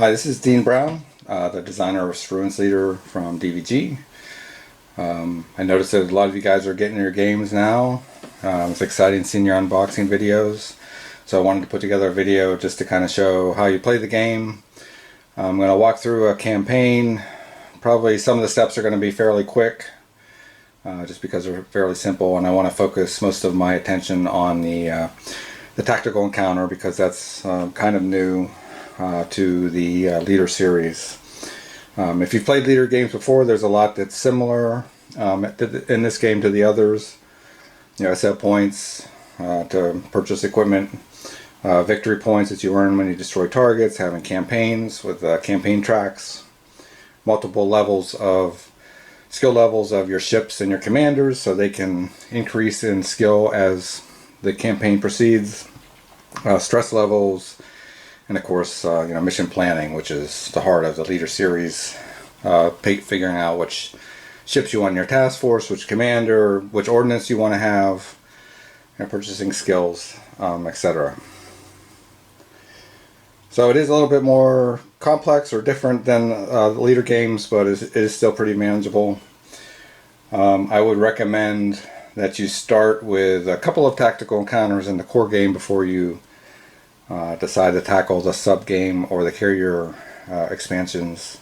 Hi, this is Dean Brown, the designer of Spruance Leader from DVG. I noticed that a lot of you guys are getting your games now. It's exciting seeing your unboxing videos. So I wanted to put together a video just to kind of show how you play the game. I'm going to walk through a campaign. Probably some of the steps are going to be fairly quick, just because they're fairly simple, and I want to focus most of my attention on the tactical encounter because that's kind of new to the leader series. If you've played leader games before, there's a lot that's similar in this game to the others. You know, set points to purchase equipment, victory points that you earn when you destroy targets, having campaigns with campaign tracks, multiple levels of skill levels of your ships and your commanders so they can increase in skill as the campaign proceeds, stress levels, and of course, mission planning, which is the heart of the leader series. Figuring out which ships you want in your task force, which commander, which ordnance you want to have, purchasing skills, etc. So it is a little bit more complex or different than the leader games, but it is still pretty manageable. I would recommend that you start with a couple of tactical encounters in the core game before you decide to tackle the sub-game or the carrier expansions,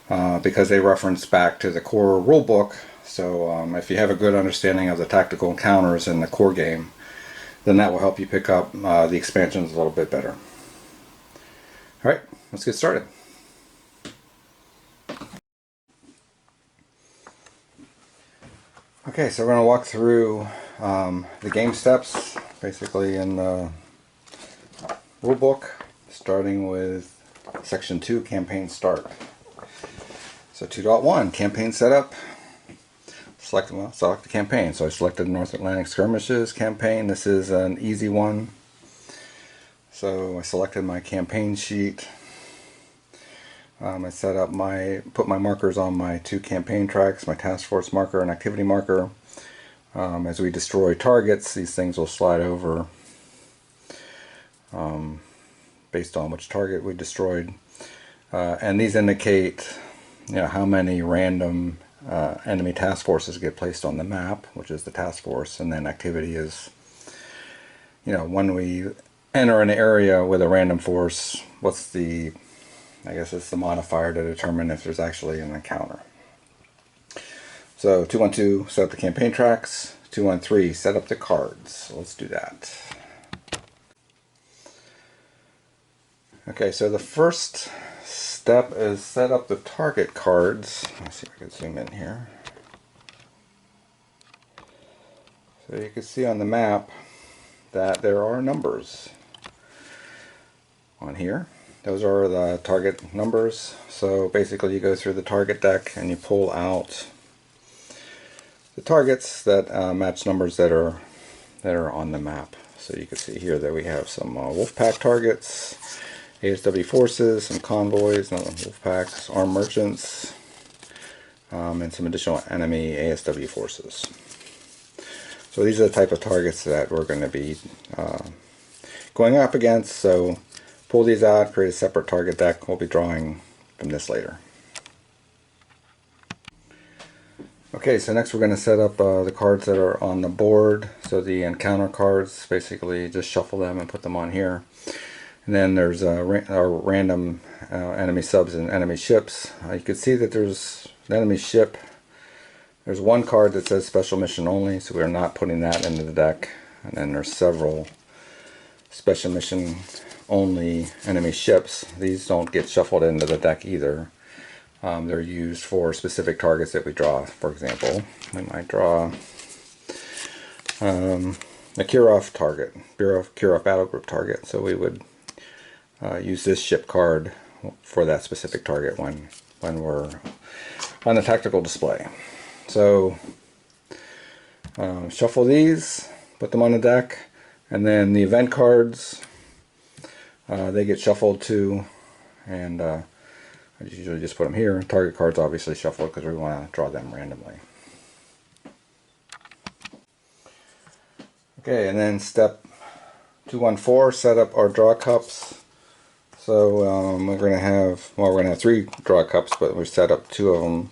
because they reference back to the core rulebook. So if you have a good understanding of the tactical encounters in the core game, then that will help you pick up the expansions a little bit better. Alright, let's get started. Okay, so we're going to walk through the game steps, basically in the rulebook, starting with section 2, campaign start. So 2.1, campaign setup. Select the campaign. So I selected North Atlantic Skirmishes campaign. This is an easy one. So I selected my campaign sheet. I put my markers on my 2 campaign tracks, my task force marker and activity marker. As we destroy targets, these things will slide over based on which target we destroyed. And these indicate how many random enemy task forces get placed on the map, which is the task force, and then activity is when we enter an area with a random force, what's the, I guess it's the modifier to determine if there's actually an encounter. So 2.1.2, set up the campaign tracks. 2.1.3, set up the cards. So let's do that. Okay, so the first step is set up the target cards. Let's see if I can zoom in here. So you can see on the map that there are numbers on here. Those are the target numbers. So basically you go through the target deck and you pull out the targets that match numbers that are on the map. So you can see here that we have some Wolfpack targets, ASW forces, some convoys, Wolfpacks, armed merchants, and some additional enemy ASW forces. So these are the type of targets that we're going to be going up against. So pull these out, create a separate target deck. We'll be drawing from this later. Okay, so next we're going to set up the cards that are on the board. So the encounter cards, basically just shuffle them and put them on here. And then there's our random enemy subs and enemy ships. You can see that there's an enemy ship. There's one card that says special mission only, so we're not putting that into the deck. And then there's several special mission only enemy ships. These don't get shuffled into the deck either. They're used for specific targets that we draw. For example, we might draw a Kirov target, Kirov battle group target. So we would use this ship card for that specific target when we're on the tactical display. So shuffle these, put them on the deck, and then the event cards, they get shuffled too, and I usually just put them here. Target cards obviously shuffle because we want to draw them randomly. Okay, and then step 2.1.4, set up our draw cups. So we're gonna have three draw cups, but we set up two of them.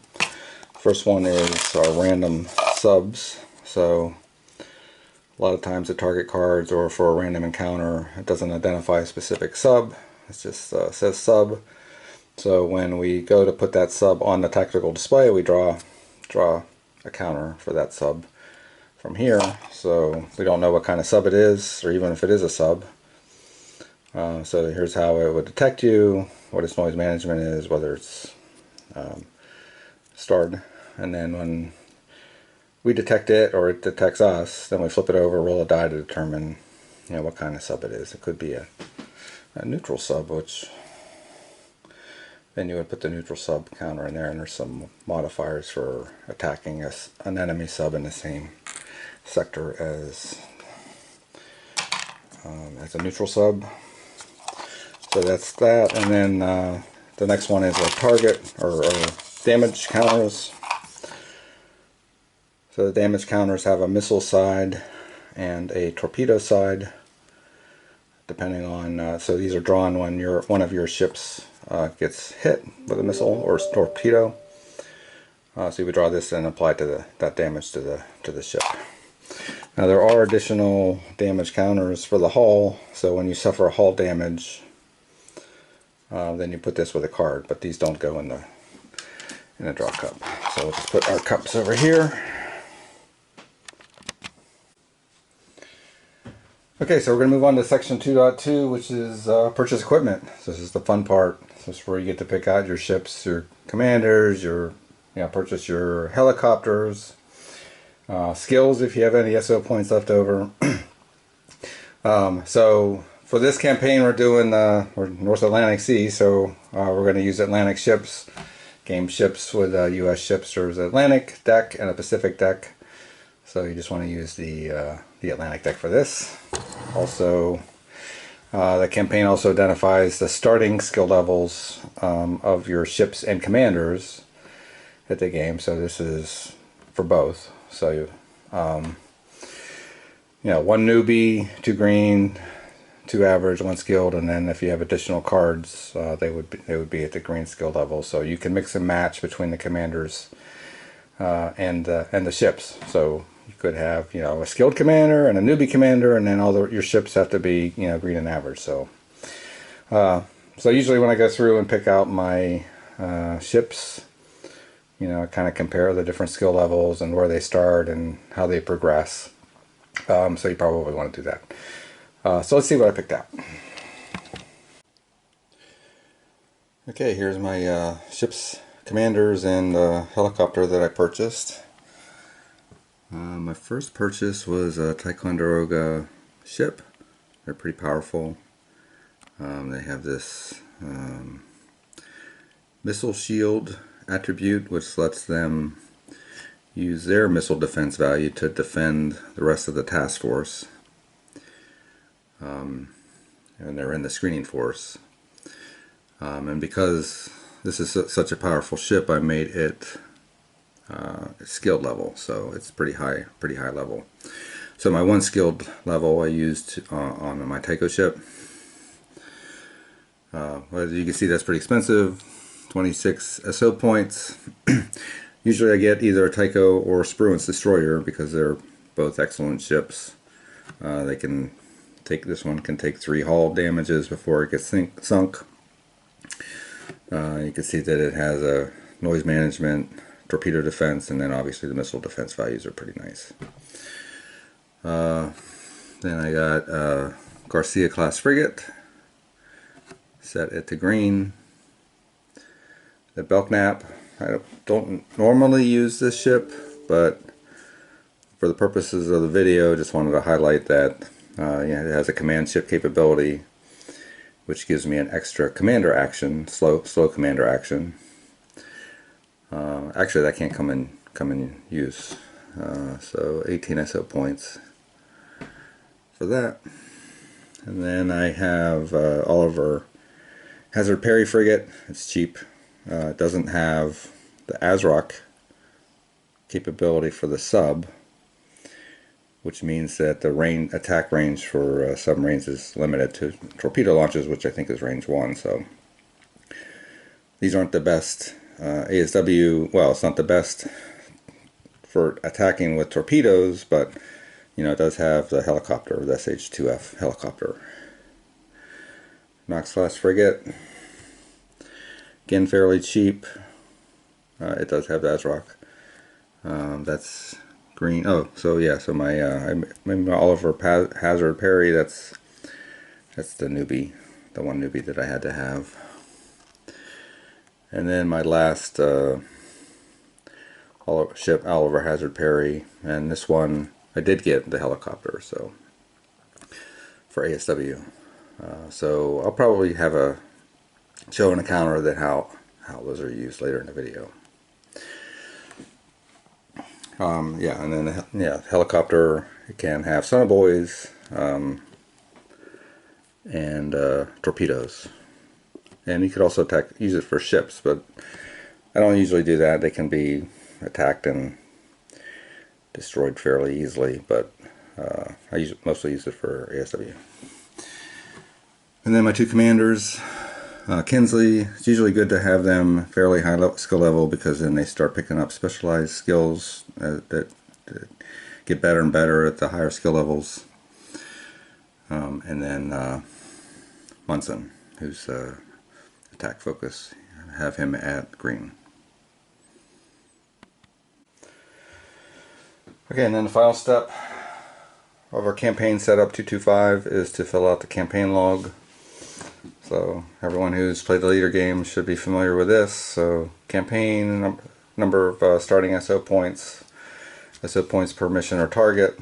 First one is our random subs. So a lot of times the target cards or for a random encounter, it doesn't identify a specific sub. It just says sub. So when we go to put that sub on the tactical display, we draw a counter for that sub from here. So we don't know what kind of sub it is, or even if it is a sub. So here's how it would detect you, what its noise management is, whether it's starred, and then when we detect it or it detects us, then we flip it over, roll a die to determine, what kind of sub it is. It could be a neutral sub, which then you would put the neutral sub counter in there, and there's some modifiers for attacking an enemy sub in the same sector as a neutral sub. So that's that, and then the next one is a target or damage counters. So the damage counters have a missile side and a torpedo side, depending on. So these are drawn when one of your ships gets hit with a missile or torpedo. So you would draw this and apply to that damage to the ship. Now there are additional damage counters for the hull. So when you suffer hull damage, then you put this with a card, but these don't go in a draw cup. So we'll just put our cups over here. Okay, so we're going to move on to section 2.2, which is purchase equipment. So this is the fun part. This is where you get to pick out your ships, your commanders, purchase your helicopters, skills if you have any SO points left over. So for this campaign, we're doing we're North Atlantic Sea, so we're going to use Atlantic ships, game ships with U.S. ships. There's an Atlantic deck and a Pacific deck, so you just want to use the Atlantic deck for this. Also, the campaign also identifies the starting skill levels of your ships and commanders at the game. So this is for both. So one newbie, 2 green, 2 average, 1 skilled, and then if you have additional cards, they would be at the green skill level. So you can mix and match between the commanders and the ships. So you could have a skilled commander and a newbie commander, and then your ships have to be green and average. So usually when I go through and pick out my ships, I kind of compare the different skill levels and where they start and how they progress. So you probably want to do that. So let's see what I picked out. Okay, here's my ships, commanders, and helicopter that I purchased. My first purchase was a Ticonderoga ship. They're pretty powerful. They have this missile shield attribute, which lets them use their missile defense value to defend the rest of the task force. And they're in the screening force. And because this is such a powerful ship, I made it skilled level, so it's pretty high level. So my 1 skilled level I used on my Tycho ship. As you can see, that's pretty expensive, 26 SO points. Usually I get either a Tycho or Spruance destroyer because they're both excellent ships. This one can take 3 hull damages before it gets sunk. You can see that it has a noise management, torpedo defense, and then obviously the missile defense values are pretty nice. Then I got a Garcia class frigate, set it to green. The Belknap, I don't normally use this ship, but for the purposes of the video, just wanted to highlight that it has a command ship capability, which gives me an extra commander action, slow commander action. Actually, that can't come in use. So 18 SO points for that. And then I have Oliver Hazard Perry frigate. It's cheap. It doesn't have the ASROC capability for the sub, which means that the attack range for submarines is limited to torpedo launches, which I think is range 1. So these aren't the best ASW. Well, it's not the best for attacking with torpedoes, but you know, it does have the helicopter, the SH-2F helicopter. Knox class frigate, again fairly cheap. It does have ASRock. That's green. Oh, so yeah. So my Oliver Hazard Perry. That's the newbie, the one newbie that I had to have. And then my last ship, Oliver Hazard Perry, and this one I did get the helicopter. So for ASW. So I'll probably have a show an encounter that how those are used later in the video. Yeah, and then helicopter, it can have sonobuoys and torpedoes, and you could also use it for ships, but I don't usually do that. They can be attacked and destroyed fairly easily, but I mostly use it for ASW. And then my two commanders, Kinsley, it's usually good to have them fairly high skill level, because then they start picking up specialized skills that get better and better at the higher skill levels. And then Munson, who's attack focus, have him at green. Okay, and then the final step of our campaign setup 225 is to fill out the campaign log. So everyone who's played the leader game should be familiar with this. So campaign, number of starting SO points per mission or target,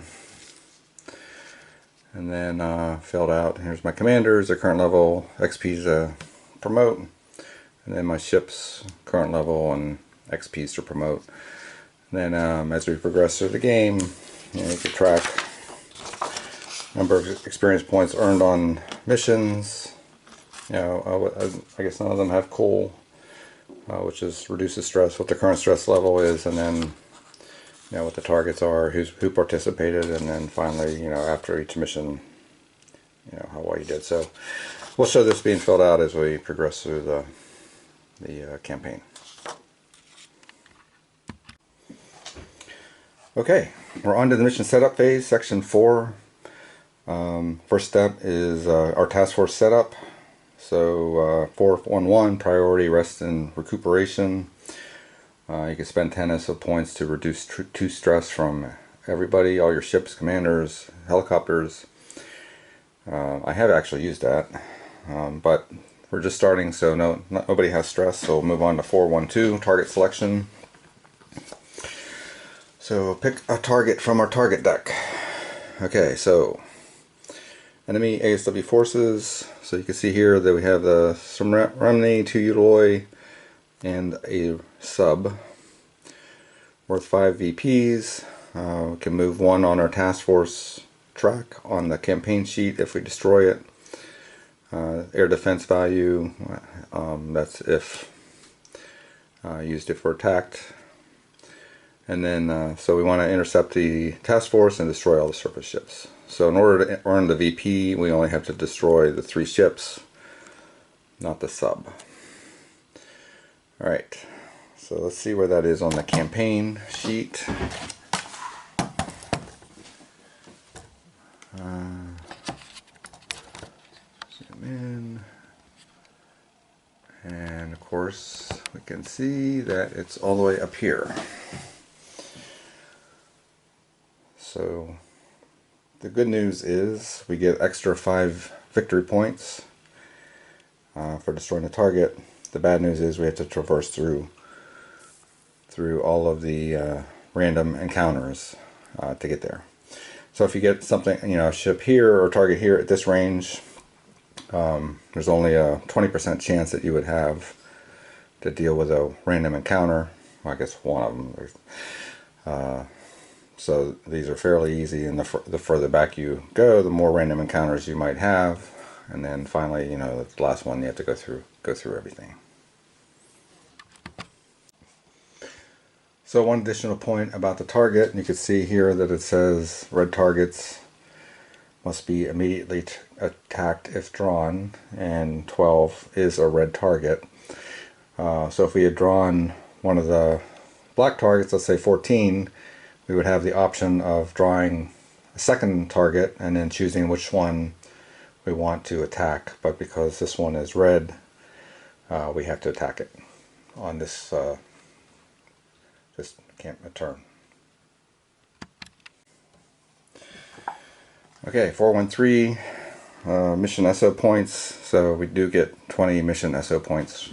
and then filled out. Here's my commanders, their current level, XP's to promote, and then my ship's current level and XP's to promote. And then as we progress through the game, you can track number of experience points earned on missions. You know, I guess none of them have cool, which reduces stress, what the current stress level is, and then you know what the targets are, who participated, and then finally, you know, after each mission, you know, how well you did. So we'll show this being filled out as we progress through the campaign. Okay, we're on to the mission setup phase, section 4. First step is our task force setup. So 411, priority rest and recuperation. You can spend 10 SO points to reduce 2 stress from everybody, all your ships, commanders, helicopters. I have actually used that, but we're just starting, so nobody has stress. So we'll move on to 412, target selection. So pick a target from our target deck. Okay, so enemy ASW forces. So you can see here that we have the Remney, 2 Utaloy, and a sub worth 5 VPs. We can move 1 on our task force track on the campaign sheet if we destroy it. Air defense value, that's if used if we're attacked. And then so we want to intercept the task force and destroy all the surface ships. So in order to earn the VP, we only have to destroy the 3 ships, not the sub. Alright, so let's see where that is on the campaign sheet. Zoom in. And of course, we can see that it's all the way up here. So the good news is we get extra 5 victory points for destroying the target. The bad news is we have to traverse through all of the random encounters to get there. So if you get something, you know, ship here or target here at this range, there's only a 20% chance that you would have to deal with a random encounter. Well, I guess one of them. So these are fairly easy, and the further back you go, the more random encounters you might have, and then finally, you know, the last one you have to go through everything. So one additional point about the target, you can see here that it says red targets must be immediately attacked if drawn, and 12 is a red target. So if we had drawn one of the black targets, let's say 14, we would have the option of drawing a second target and then choosing which one we want to attack. But because this one is red, we have to attack it on this just can't turn. Okay, 413 mission SO points. So we do get 20 mission SO points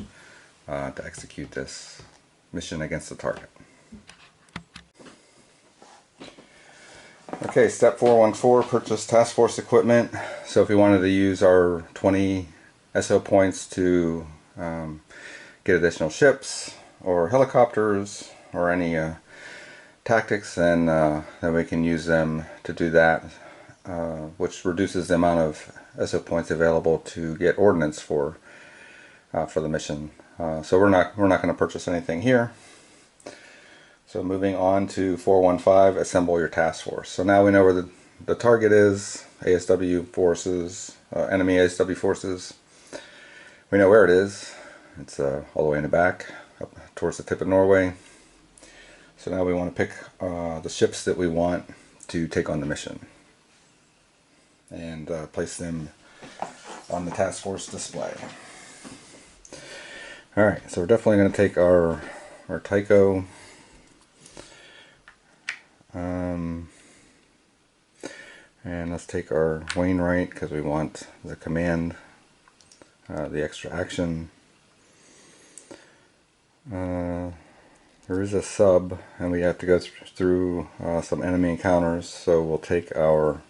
to execute this mission against the target. Okay, step 414, purchase task force equipment. So if we wanted to use our 20 SO points to get additional ships or helicopters or any tactics, then we can use them to do that, which reduces the amount of SO points available to get ordnance for the mission. So we're not going to purchase anything here. So moving on to 415, assemble your task force. So now we know where the target is, ASW forces, enemy ASW forces. We know where it is. It's all the way in the back, up towards the tip of Norway. So now we want to pick the ships that we want to take on the mission and place them on the task force display. Alright, so we're definitely going to take our Tycho. And let's take our Wainwright because we want the command, the extra action. There is a sub, and we have to go through some enemy encounters. So we'll take the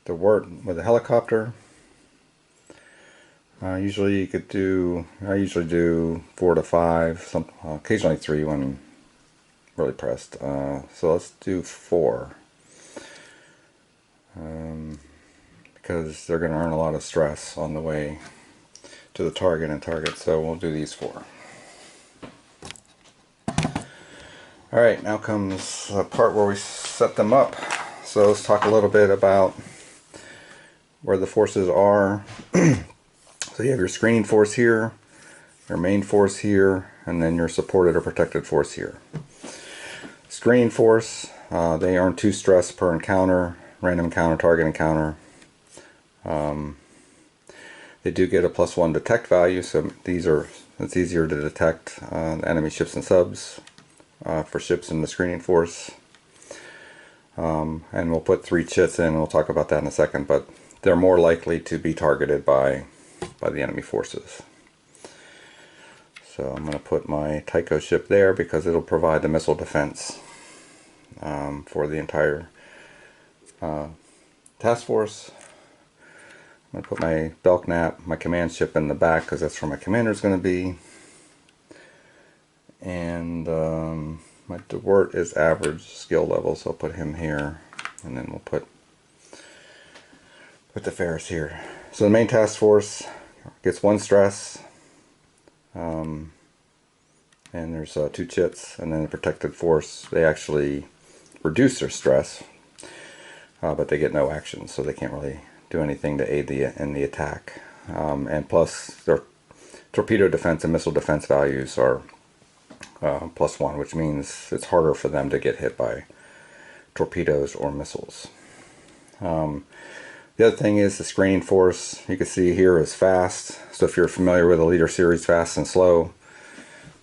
Wart with a helicopter. Usually you could do, I usually do 4 to 5, occasionally 3 when really pressed. So let's do 4. Because they're going to earn a lot of stress on the way to the target, so we'll do these 4. Alright, now comes the part where we set them up. So let's talk a little bit about where the forces are. So you have your screening force here, your main force here, and then your supported or protected force here. Screening force, they earn 2 stress per encounter, random encounter, target encounter. They do get a +1 detect value, so it's easier to detect enemy ships and subs for ships in the screening force. And we'll put 3 chits in, and we'll talk about that in a second, but they're more likely to be targeted by the enemy forces. So I'm going to put my Tycho ship there because it'll provide the missile defense for the entire task force. I'm going to put my Belknap, my command ship, in the back because that's where my commander is going to be. And my Dewart is average skill level, so I'll put him here, and then we'll put the Ferris here. So the main task force gets 1 stress, and there's 2 chits, and then the protected force, they actually reduce their stress, but they get no action, so they can't really do anything to aid in the attack. And plus their torpedo defense and missile defense values are +1, which means it's harder for them to get hit by torpedoes or missiles. The other thing is the screening force, you can see here, is fast. So if you're familiar with the leader series, fast and slow,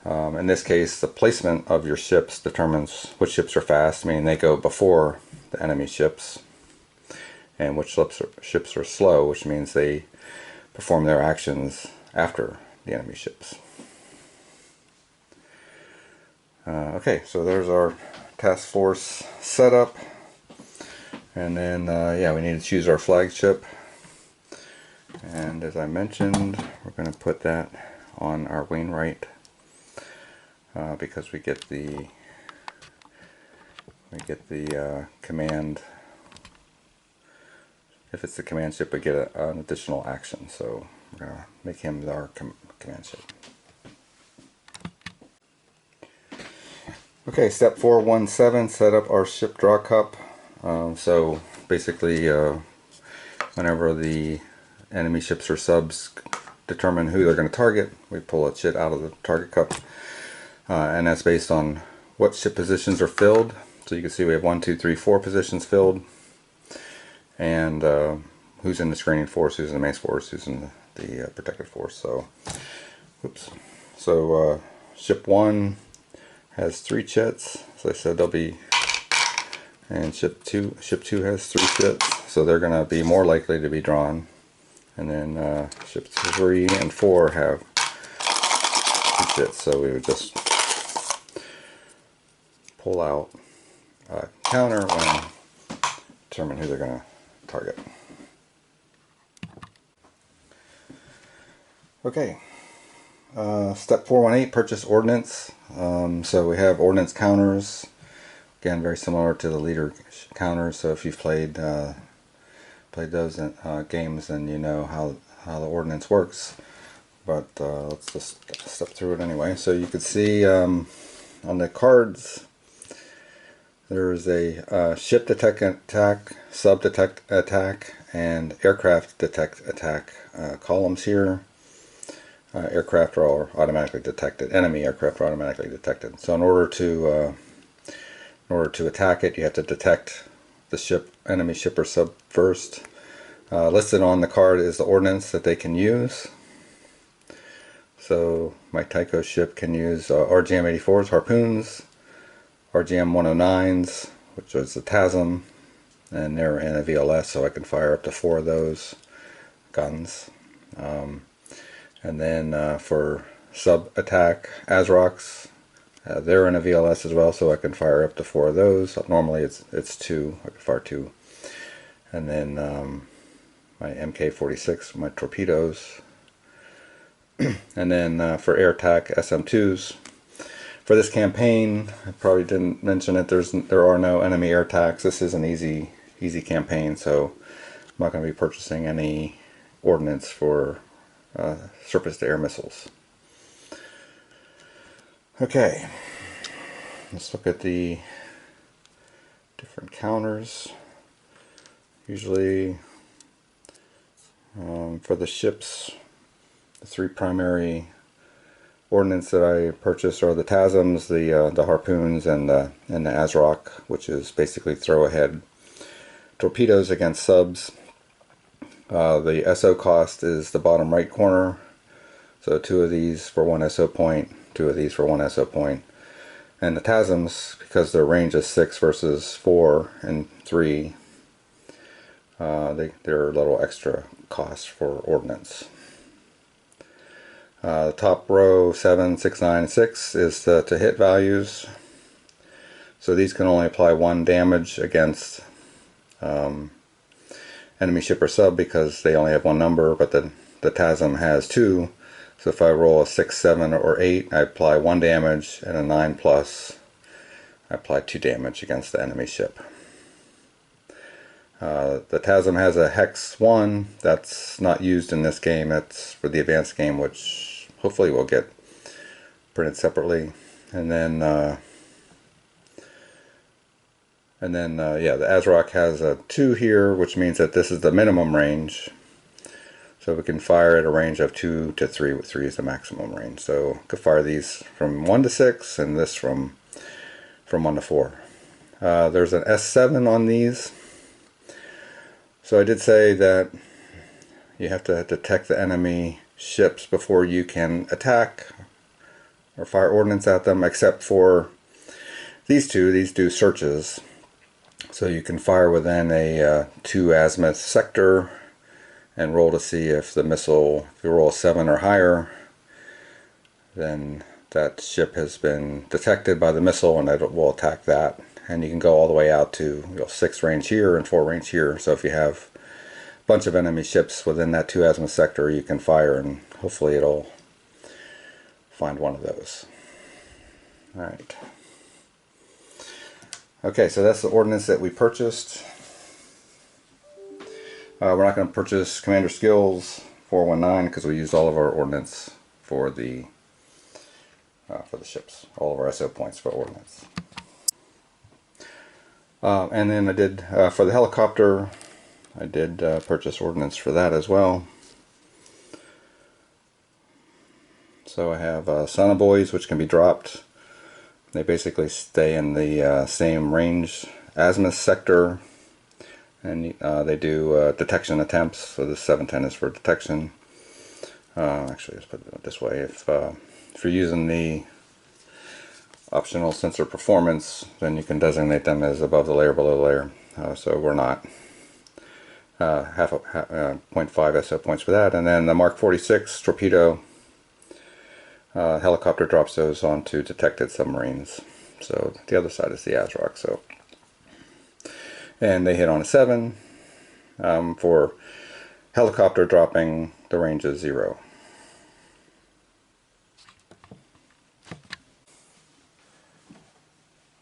in this case the placement of your ships determines which ships are fast, meaning they go before the enemy ships, and which ships are slow, which means they perform their actions after the enemy ships. Okay, so there's our task force setup. And then, yeah, we need to choose our flagship. And as I mentioned, we're going to put that on our Wainwright because we get the command. If it's the command ship, we get an additional action. So we're going to make him our command ship. Okay, step 417, set up our ship draw cup. So basically, whenever the enemy ships or subs determine who they're going to target, we pull a ship out of the target cup. And that's based on what ship positions are filled. So you can see we have 1, 2, 3, 4 positions filled. And who's in the screening force, who's in the main force, who's in the protected force. So, oops. So ship 1 has 3 chits. As I said, they'll be, and ship 2 has 3 chits, so they're going to be more likely to be drawn. And then ship 3 and 4 have 2 chits, so we would just pull out a counter when determine who they're going to target. Okay. Step 418, purchase ordnance. So we have ordnance counters. Again, very similar to the leader counters. So if you've played those games, then you know how the ordnance works. But let's just step through it anyway. So you can see on the cards, there's a ship detect attack, sub detect attack, and aircraft detect attack columns here. Aircraft are automatically detected. Enemy aircraft are automatically detected. So in order to attack it, you have to detect the enemy ship or sub first. Listed on the card is the ordnance that they can use. So my Tycho ship can use RGM-84s, harpoons, RGM-109s, which is the TASM, and they're in a VLS, so I can fire up to 4 of those guns. And then for sub-attack ASROCs, they're in a VLS as well, so I can fire up to 4 of those. Normally it's 2, I can fire 2. And then my MK-46, my torpedoes. And then for air attack, SM-2s. For this campaign, I probably didn't mention it, there are no enemy air attacks. This is an easy campaign, so I'm not going to be purchasing any ordnance for surface-to-air missiles. Okay, let's look at the different counters. Usually, for the ships, the 3 primary ordnance that I purchased are the TASMs, the harpoons, and the ASROC, which is basically throw-ahead torpedoes against subs. The SO cost is the bottom right corner, so 2 of these for 1 SO point, 2 of these for 1 SO point. And the TASMs, because their range is 6 versus 4 and 3, they're a little extra cost for ordnance. The top row 7, 6, 9, and 6 is the to hit values. So these can only apply 1 damage against enemy ship or sub because they only have 1 number, but the TASM has 2. So if I roll a 6, 7, or 8, I apply 1 damage, and a 9 plus, I apply 2 damage against the enemy ship. The TASM has a Hex 1. That's not used in this game. That's for the advanced game, which hopefully will get printed separately. And then yeah, the ASROC has a 2 here, which means that this is the minimum range. So we can fire at a range of 2 to 3, with 3 is the maximum range. So I could fire these from 1 to 6, and this from 1 to 4. There's an S7 on these. So I did say that you have to detect the enemy ships before you can attack or fire ordnance at them, except for these 2. These do searches. So you can fire within a 2 azimuth sector and roll to see if the missile, if you roll a 7 or higher, then that ship has been detected by the missile and it will attack that. And you can go all the way out to 6 range here and 4 range here. So if you have a bunch of enemy ships within that 2 azimuth sector, you can fire and hopefully it'll find one of those. Alright. Okay, so that's the ordnance that we purchased. We're not going to purchase Commander Skills 419 because we used all of our ordnance for the ships, all of our SO points for ordnance. And then I did, for the helicopter, I did purchase ordnance for that as well. So I have sonobuoys, which can be dropped. They basically stay in the same range azimuth sector, and they do detection attempts. So this 710 is for detection. Actually, let's put it this way: if you're using the optional sensor performance, then you can designate them as above the layer, below the layer. So we're not. 0.5 SO points for that. And then the Mark 46 torpedo helicopter drops those onto detected submarines. So the other side is the ASROC. So, and they hit on a 7. For helicopter dropping, the range is 0.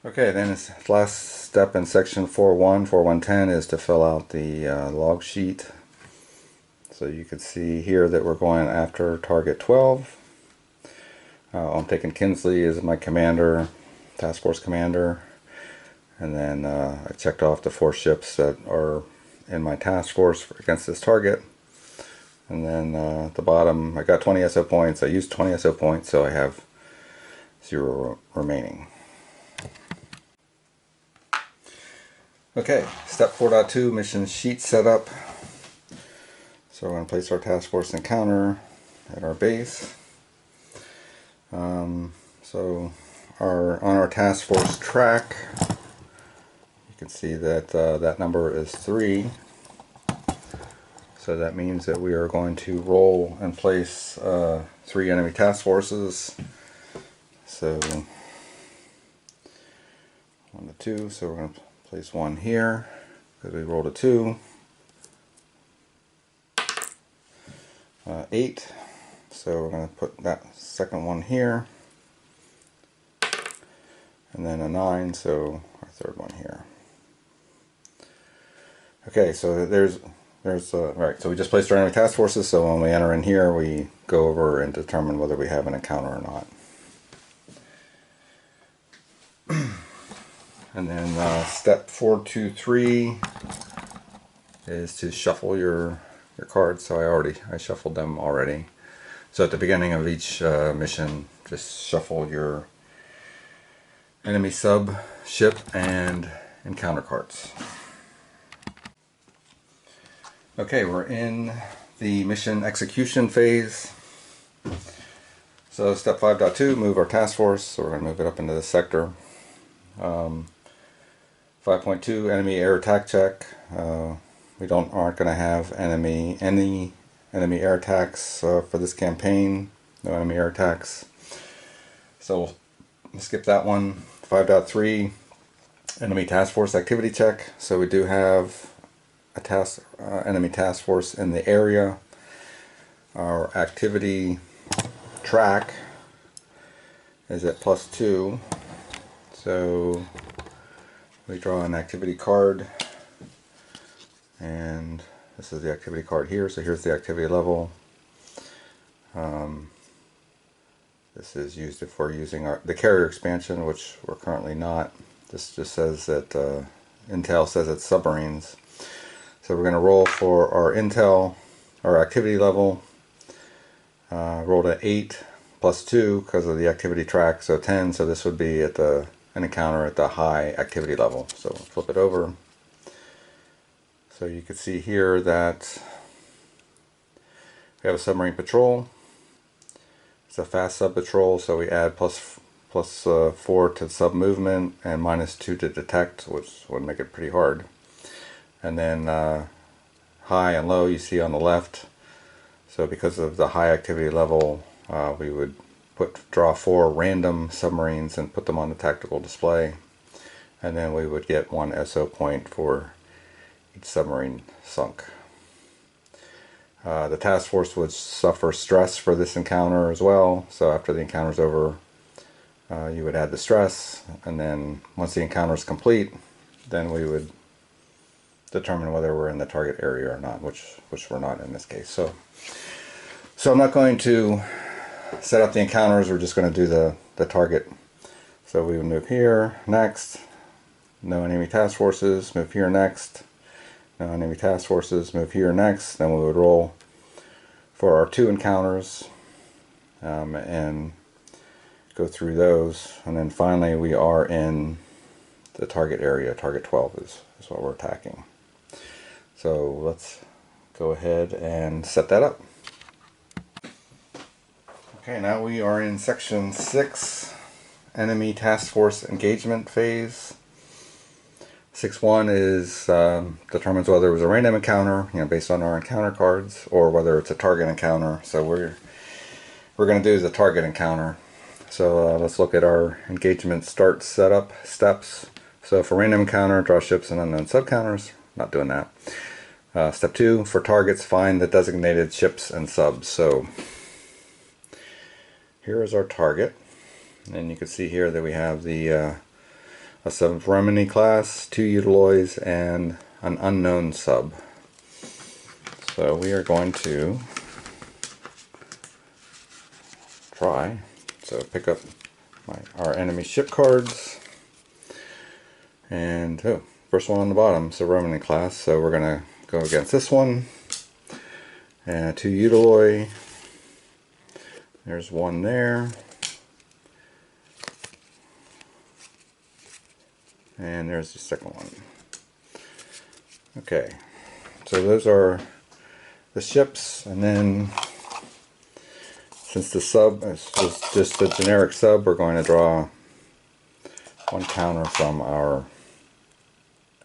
Okay, then this last step in section 4.1.10 is to fill out the log sheet. So you can see here that we're going after target 12. I'm taking Kinsley as my commander, task force commander, and then I checked off the 4 ships that are in my task force against this target. And then at the bottom, I got 20 SO points. I used 20 SO points, so I have 0 remaining. Okay, step 4.2, mission sheet setup. So we're going to place our task force encounter at our base. So on our task force track, you can see that that number is 3. So that means that we are going to roll and place 3 enemy task forces. So 1 to 2. So we're going to place 1 here because we rolled a 2. 8. So we're going to put that second one here. And then a 9, so our third one here. Okay, so there's right, so we just placed our enemy task forces, so when we enter in here, we go over and determine whether we have an encounter or not. And then step 4.2.3 is to shuffle your cards. So I shuffled them already. So at the beginning of each mission, just shuffle your enemy sub, ship, and encounter cards. Okay, we're in the mission execution phase. So step 5.2, move our task force. So we're going to move it up into this sector. 5.2, enemy air attack check. We aren't going to have any enemy air attacks for this campaign. No enemy air attacks. So we'll skip that one. 5.3, enemy task force activity check. So we do have a enemy task force in the area. Our activity track is at +2. So we draw an activity card, and this is the activity card here. So here's the activity level. This is used if we're using the carrier expansion, which we're currently not. This just says that Intel says it's submarines. So we're going to roll for our Intel, our activity level. Rolled at 8 +2 because of the activity track, so 10. So this would be at an encounter at the high activity level. So flip it over. So you can see here that we have a submarine patrol. It's a fast sub patrol, so we add plus 4 to sub movement and -2 to detect, which would make it pretty hard. And then high and low you see on the left. So because of the high activity level, we would draw 4 random submarines and put them on the tactical display, and then we would get 1 SO point for each submarine sunk. The task force would suffer stress for this encounter as well. So after the encounter is over, you would add the stress, and then once the encounter is complete, then we would determine whether we're in the target area or not, which we're not in this case. So I'm not going to set up the encounters. We're just going to do the target. So we would move here next, no enemy task forces, move here next. No enemy task forces, move here next. Then we would roll for our 2 encounters and go through those. And then finally we are in the target area. Target 12 is what we're attacking. So let's go ahead and set that up. Okay, now we are in section 6, enemy task force engagement phase. 6.1 is determines whether it was a random encounter, based on our encounter cards, or whether it's a target encounter. So we're going to do the target encounter. So let's look at our engagement start setup steps. So for random encounter, draw ships and unknown subcounters. Not doing that. Step 2, for targets, find the designated ships and subs. So here is our target, and you can see here that we have the a Spruance class, 2 Utiloys, and an unknown sub. So we are going to try. So pick up our enemy ship cards, and first one on the bottom, so Romany class. So we're going to go against this one, and 2 Utiloy. There's one there, and there's the second one. Okay, so those are the ships, and then since the sub is just a generic sub, we're going to draw 1 counter from our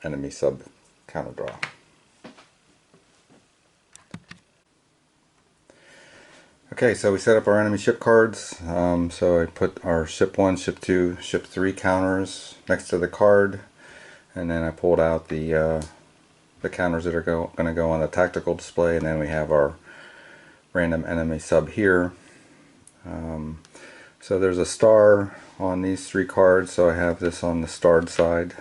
enemy sub counter draw. Okay, so we set up our enemy ship cards. So I put our ship 1, ship 2, ship 3 counters next to the card, and then I pulled out the counters that are going to go on the tactical display, and then we have our random enemy sub here. So there's a star on these 3 cards, so I have this on the starred side.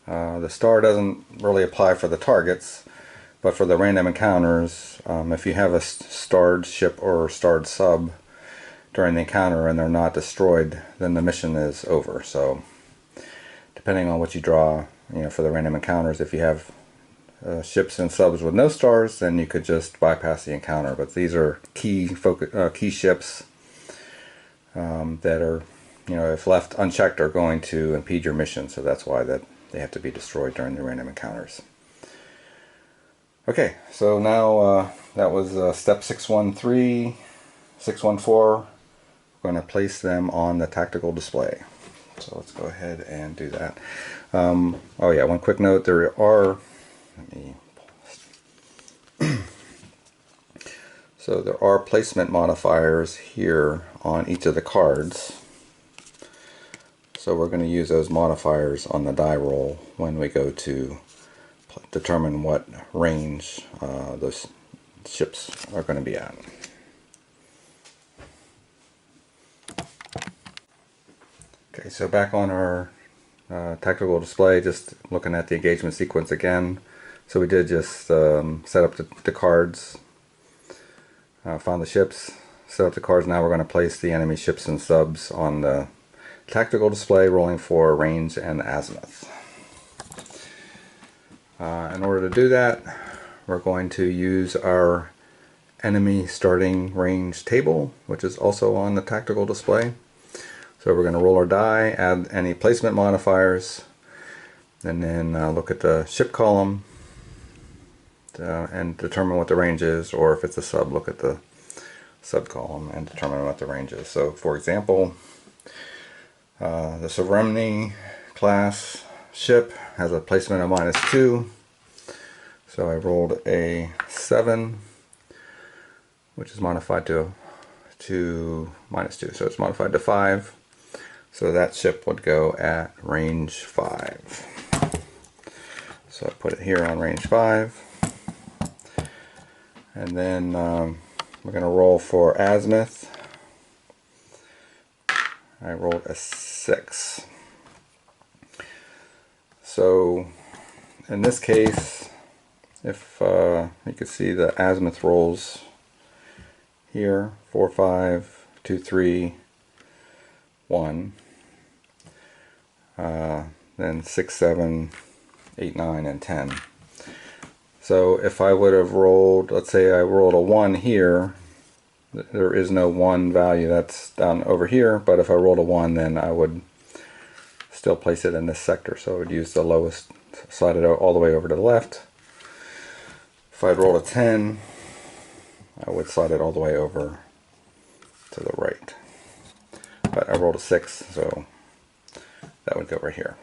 The star doesn't really apply for the targets, but for the random encounters, if you have a starred ship or starred sub during the encounter and they're not destroyed, then the mission is over. So depending on what you draw, for the random encounters, if you have ships and subs with no stars, then you could just bypass the encounter. But these are key ships that are, if left unchecked, are going to impede your mission. So that's why they have to be destroyed during the random encounters. Okay, so now that was step 6.1.3, 6.1.4. We're going to place them on the tactical display. So let's go ahead and do that. Oh yeah, one quick note: there are so there are placement modifiers here on each of the cards. So we're going to use those modifiers on the die roll when we go to determine what range those ships are going to be at. Okay, so back on our tactical display, just looking at the engagement sequence again. So we did just set up the cards, found the ships, set up the cards. Now we're going to place the enemy ships and subs on the tactical display, rolling for range and azimuth. In order to do that, we're going to use our enemy starting range table, which is also on the tactical display. So we're going to roll our die, add any placement modifiers, and then look at the ship column and determine what the range is, or if it's a sub, look at the sub column and determine what the range is. So for example, the Spruance class ship has a placement of -2, so I rolled a 7, which is modified to -2, so it's modified to 5. So that ship would go at range 5. So I put it here on range 5, and then we're going to roll for azimuth. I rolled a 6. So in this case, if you can see the azimuth rolls here, 4, 5, 2, 3, 1. then 6, 7, 8, 9, and 10. So if I would have rolled, let's say I rolled a 1 here, there is no 1 value, that's down over here, but if I rolled a 1, then I would still place it in this sector. So I would use the lowest, slide it all the way over to the left. If I'd rolled a 10, I would slide it all the way over to the right. But I rolled a 6, so that would go right here.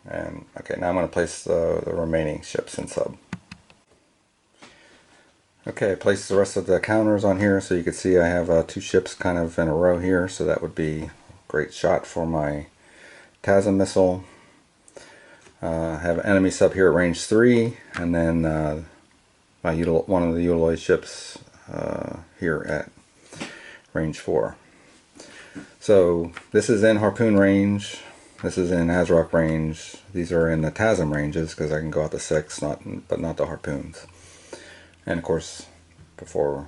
And okay, now I'm going to place the remaining ships in sub. Okay, place the rest of the counters on here, so you can see I have 2 ships kind of in a row here, so that would be a great shot for my TASM missile. I have an enemy sub here at range 3, and then one of the utilized ships here at range 4. So this is in harpoon range, this is in ASROC range, these are in the TASM ranges because I can go out to 6, but not the harpoons. And of course, before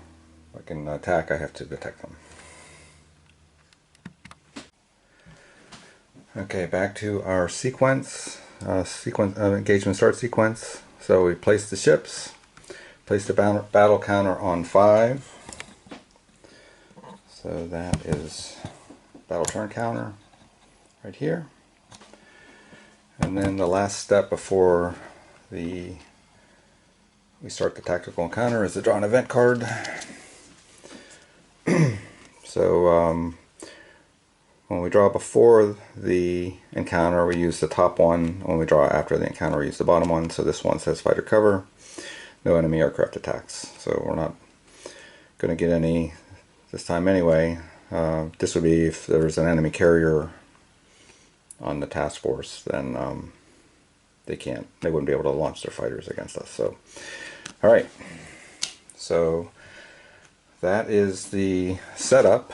I can attack, I have to detect them. Okay, back to our engagement start sequence. So we place the ships, place the battle counter on 5. So that is battle turn counter right here. And then the last step before we start the tactical encounter is to draw an event card. So when we draw before the encounter, we use the top one. When we draw after the encounter, we use the bottom one. So this one says fighter cover, no enemy aircraft attacks. So we're not going to get any this time anyway. This would be if there was an enemy carrier on the task force, then they wouldn't be able to launch their fighters against us. So, all right. So that is the setup.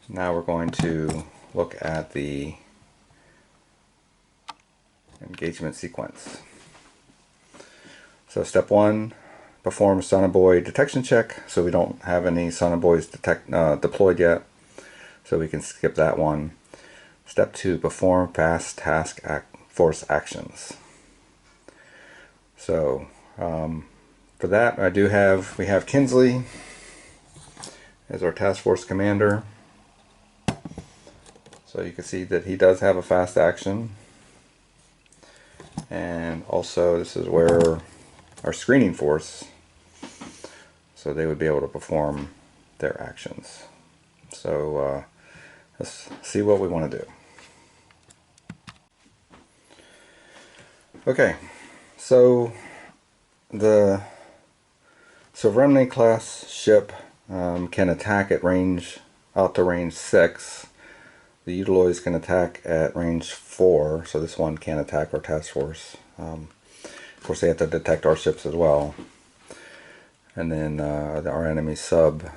Now we're going to look at the engagement sequence. So step 1, perform Sonobuoy detection check. So we don't have any Sonobuoys deployed yet, so we can skip that one. Step 2, perform fast task force actions. So for that, we have Kinsley as our task force commander. So you can see that he does have a fast action. And also this is where our screening force, so they would be able to perform their actions. So let's see what we want to do. Okay, so the Sovereignty class ship can attack at out to range 6. The Utiloids can attack at range 4, so this one can't attack our task force. Of course, they have to detect our ships as well. And then our enemy sub,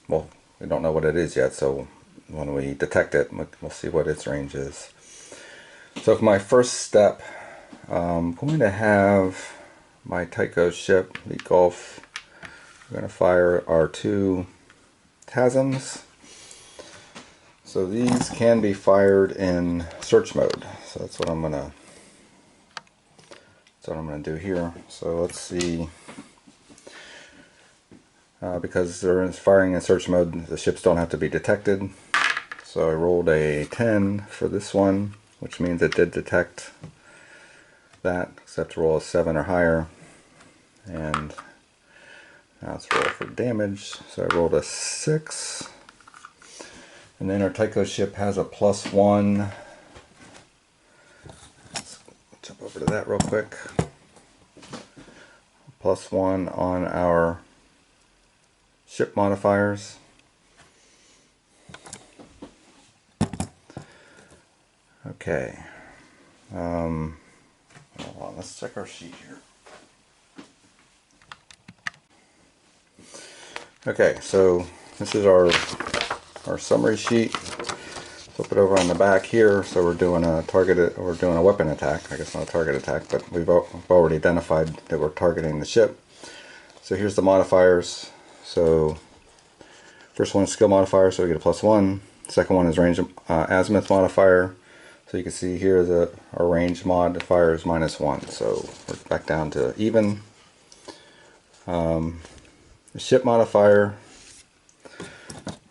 well, we don't know what it is yet, so when we detect it, we'll see what its range is. So for my first step, I'm going to have my Tycho ship, the Gulf. We're going to fire our 2 TASMs. So these can be fired in search mode. So that's what I'm gonna do here. So let's see. Because they're firing in search mode, the ships don't have to be detected. So I rolled a 10 for this one, which means it did detect that, except to roll a 7 or higher. And now let's roll for damage. So I rolled a 6. And then our Tycho ship has a +1. Let's jump over to that real quick. +1 on our ship modifiers. Okay. Hold on, let's check our sheet here. Okay, so this is our summary sheet. Flip it over on the back here. So we're doing a weapon attack. I guess not a target attack, but we've already identified that we're targeting the ship. So here's the modifiers. So first one is skill modifier, so we get a +1. Second one is range azimuth modifier. So you can see here that our range modifier is -1, so we're back down to even. The ship modifier,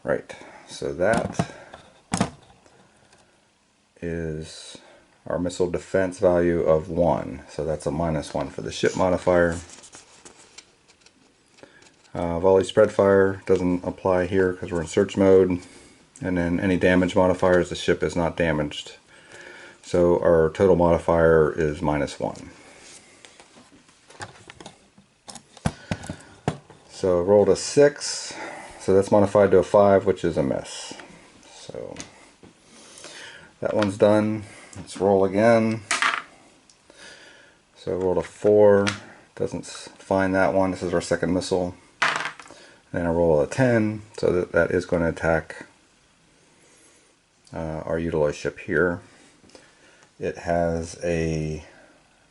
right, so that is our missile defense value of 1, so that's a -1 for the ship modifier. Volley spread fire doesn't apply here because we're in search mode, and then any damage modifiers, the ship is not damaged. So our total modifier is -1. So I rolled a 6, so that's modified to a 5, which is a miss. So that one's done. Let's roll again. So I rolled a 4, doesn't find that one. This is our second missile. Then I roll a 10, so that is going to attack our utilized ship here. It has a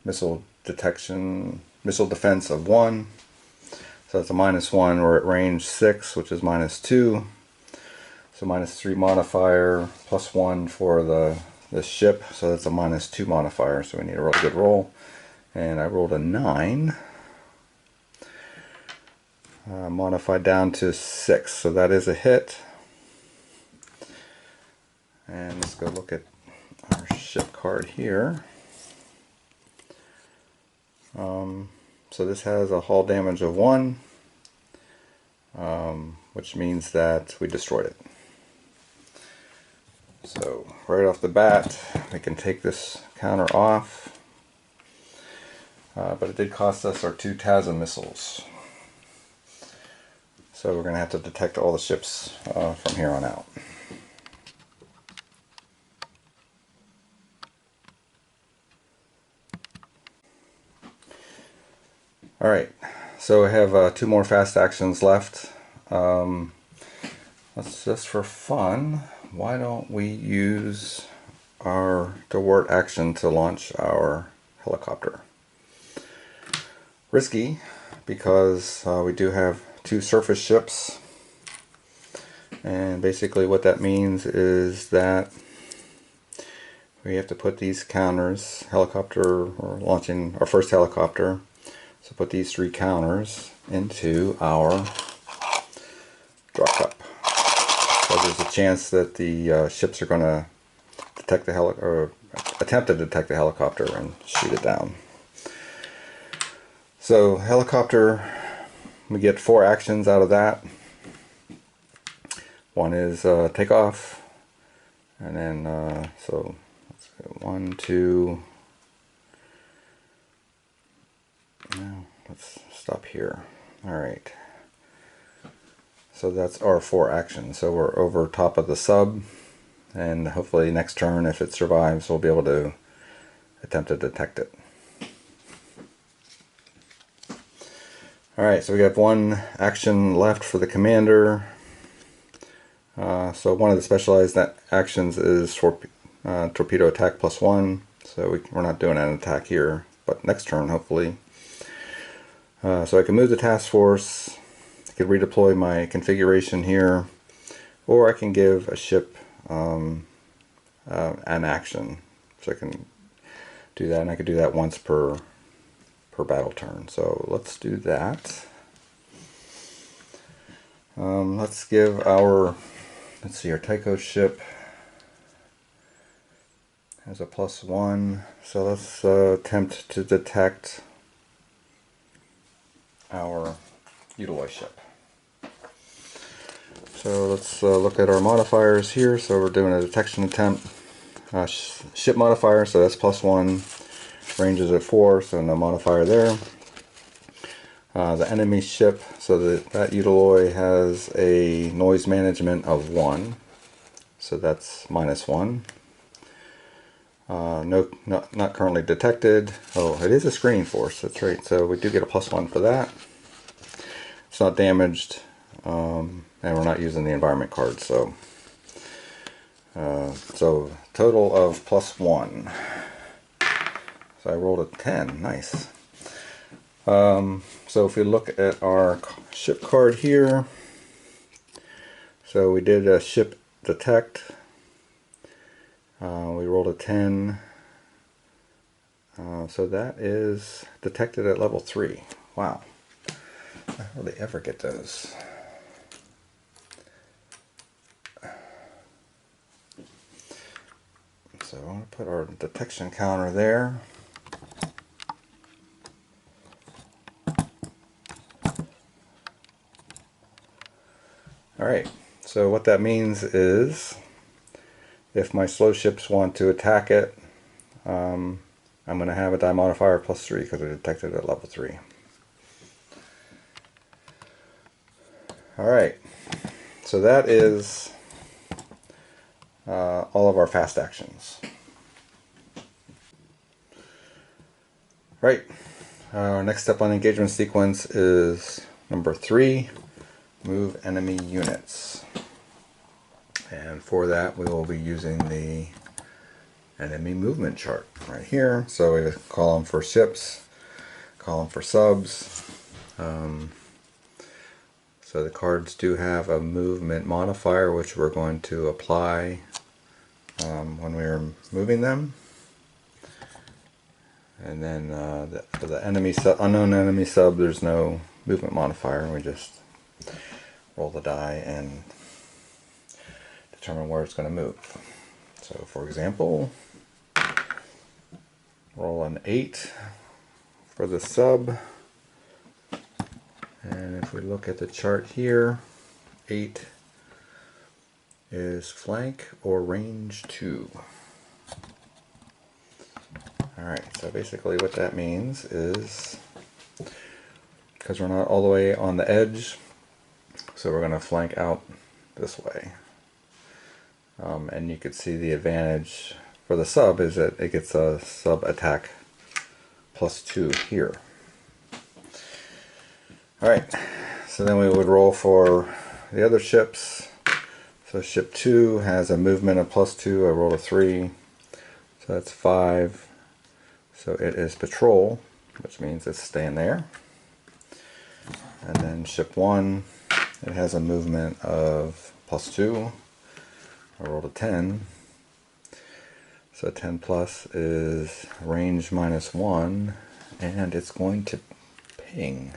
missile defense of 1, so it's a -1. We're at range 6, which is -2, so -3 modifier, +1 for the ship, so that's a -2 modifier, so we need a really good roll. And I rolled a 9, modified down to 6, so that is a hit. And let's go look at our ship card here. So this has a hull damage of 1, which means that we destroyed it. So right off the bat, we can take this counter off, but it did cost us our 2 TASM missiles. So we're going to have to detect all the ships from here on out. Alright, so I have 2 more fast actions left. Let's just for fun, why don't we use our divert action to launch our helicopter? Risky, because we do have 2 surface ships, and basically what that means is that we have to put these counters, we're launching our first helicopter, so put these 3 counters into our draw cup. So there's a chance that the ships are going to detect or attempt to detect the helicopter and shoot it down. So helicopter, we get 4 actions out of that. One is take off, and then so let's go 1, 2. No, let's stop here. All right. So that's our 4 actions. So we're over top of the sub, and hopefully next turn, if it survives, we'll be able to attempt to detect it. Alright, so we have 1 action left for the commander. So one of the specialized actions is for torpedo attack +1. So we're not doing an attack here, but next turn hopefully. So I can move the task force, I can redeploy my configuration here, or I can give a ship an action. So I can do that, and I could do that once per battle turn. So let's do that. Let's give our, let's see, our Tycho ship has a +1. So let's attempt to detect our utilized ship. So let's look at our modifiers here. So we're doing a detection attempt. Ship modifier, so that's +1. Range is at 4, so no modifier there. The enemy ship, so that Utiloi has a noise management of 1, so that's -1. Not currently detected. Oh, it is a screening force, that's right, so we do get a +1 for that. It's not damaged, and we're not using the environment card, so total of +1. So I rolled a 10, nice. So if we look at our ship card here, so we did a ship detect. We rolled a 10. So that is detected at level 3. Wow. How do they ever get those? So I'm going to put our detection counter there. Alright, so what that means is if my slow ships want to attack it, I'm going to have a die modifier plus 3 because I detected it at level 3. Alright, so that is all of our fast actions. Right, our next step on engagement sequence is number 3, move enemy units. And for that we will be using the enemy movement chart right here. So we have a column for ships, column for subs. So the cards do have a movement modifier which we're going to apply when we are moving them. And then for the enemy unknown enemy sub, there's no movement modifier. We just roll the die and determine where it's going to move. So for example, roll an 8 for the sub. And if we look at the chart here, 8 is flank or range 2. Alright, so basically what that means is, because we're not all the way on the edge, so we're going to flank out this way. And you could see the advantage for the sub is that it gets a sub attack plus 2 here. Alright, so then we would roll for the other ships. So ship 2 has a movement of plus 2. I rolled a 3, so that's 5. So it is patrol, which means it's staying there. And then ship 1, it has a movement of plus 2. I rolled a 10. So 10 plus is range minus 1, and it's going to ping.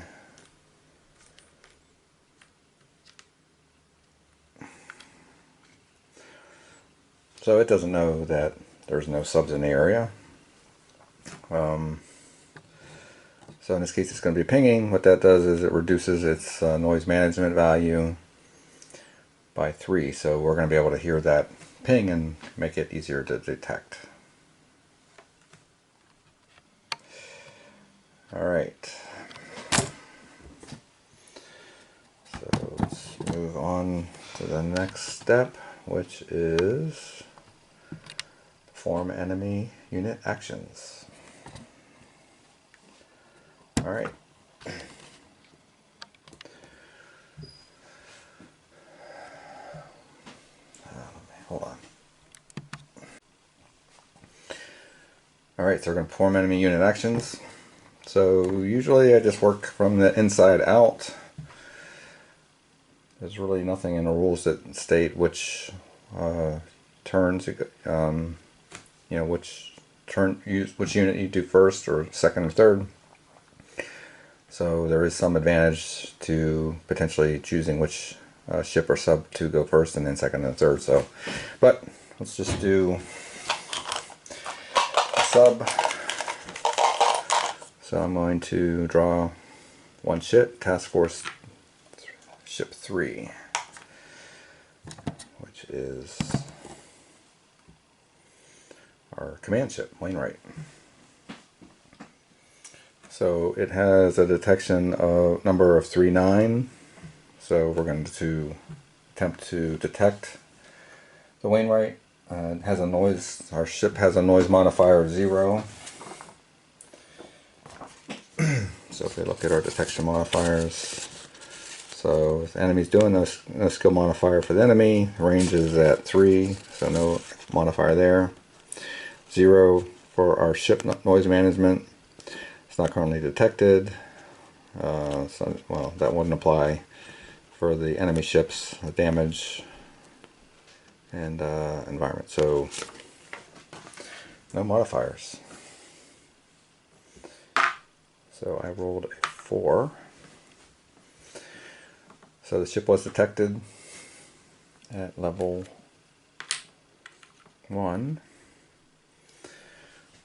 So it doesn't know that there's no subs in the area. So in this case it's going to be pinging. What that does is it reduces its noise management value by 3. So we're going to be able to hear that ping and make it easier to detect. Alright. So let's move on to the next step, which is perform enemy unit actions. Alright. Hold on. Alright, so we're going to perform enemy unit actions. So usually I just work from the inside out. There's really nothing in the rules that state which turns, which unit you do first or second or third. So there is some advantage to potentially choosing which ship or sub to go first and then second and third. So, but let's just do a sub. So I'm going to draw one ship, Task Force Ship 3, which is our command ship, Wainwright. So it has a detection of number of 39. So we're going to attempt to detect the Wainwright. It has a noise. Our ship has a noise modifier of 0. So if we look at our detection modifiers, so if the enemy's doing no skill modifier for the enemy, range is at 3, so no modifier there. 0 for our ship noise management. It's not currently detected. Well, that wouldn't apply for the enemy ships, damage, and environment. So no modifiers. So I rolled a 4. So the ship was detected at level 1.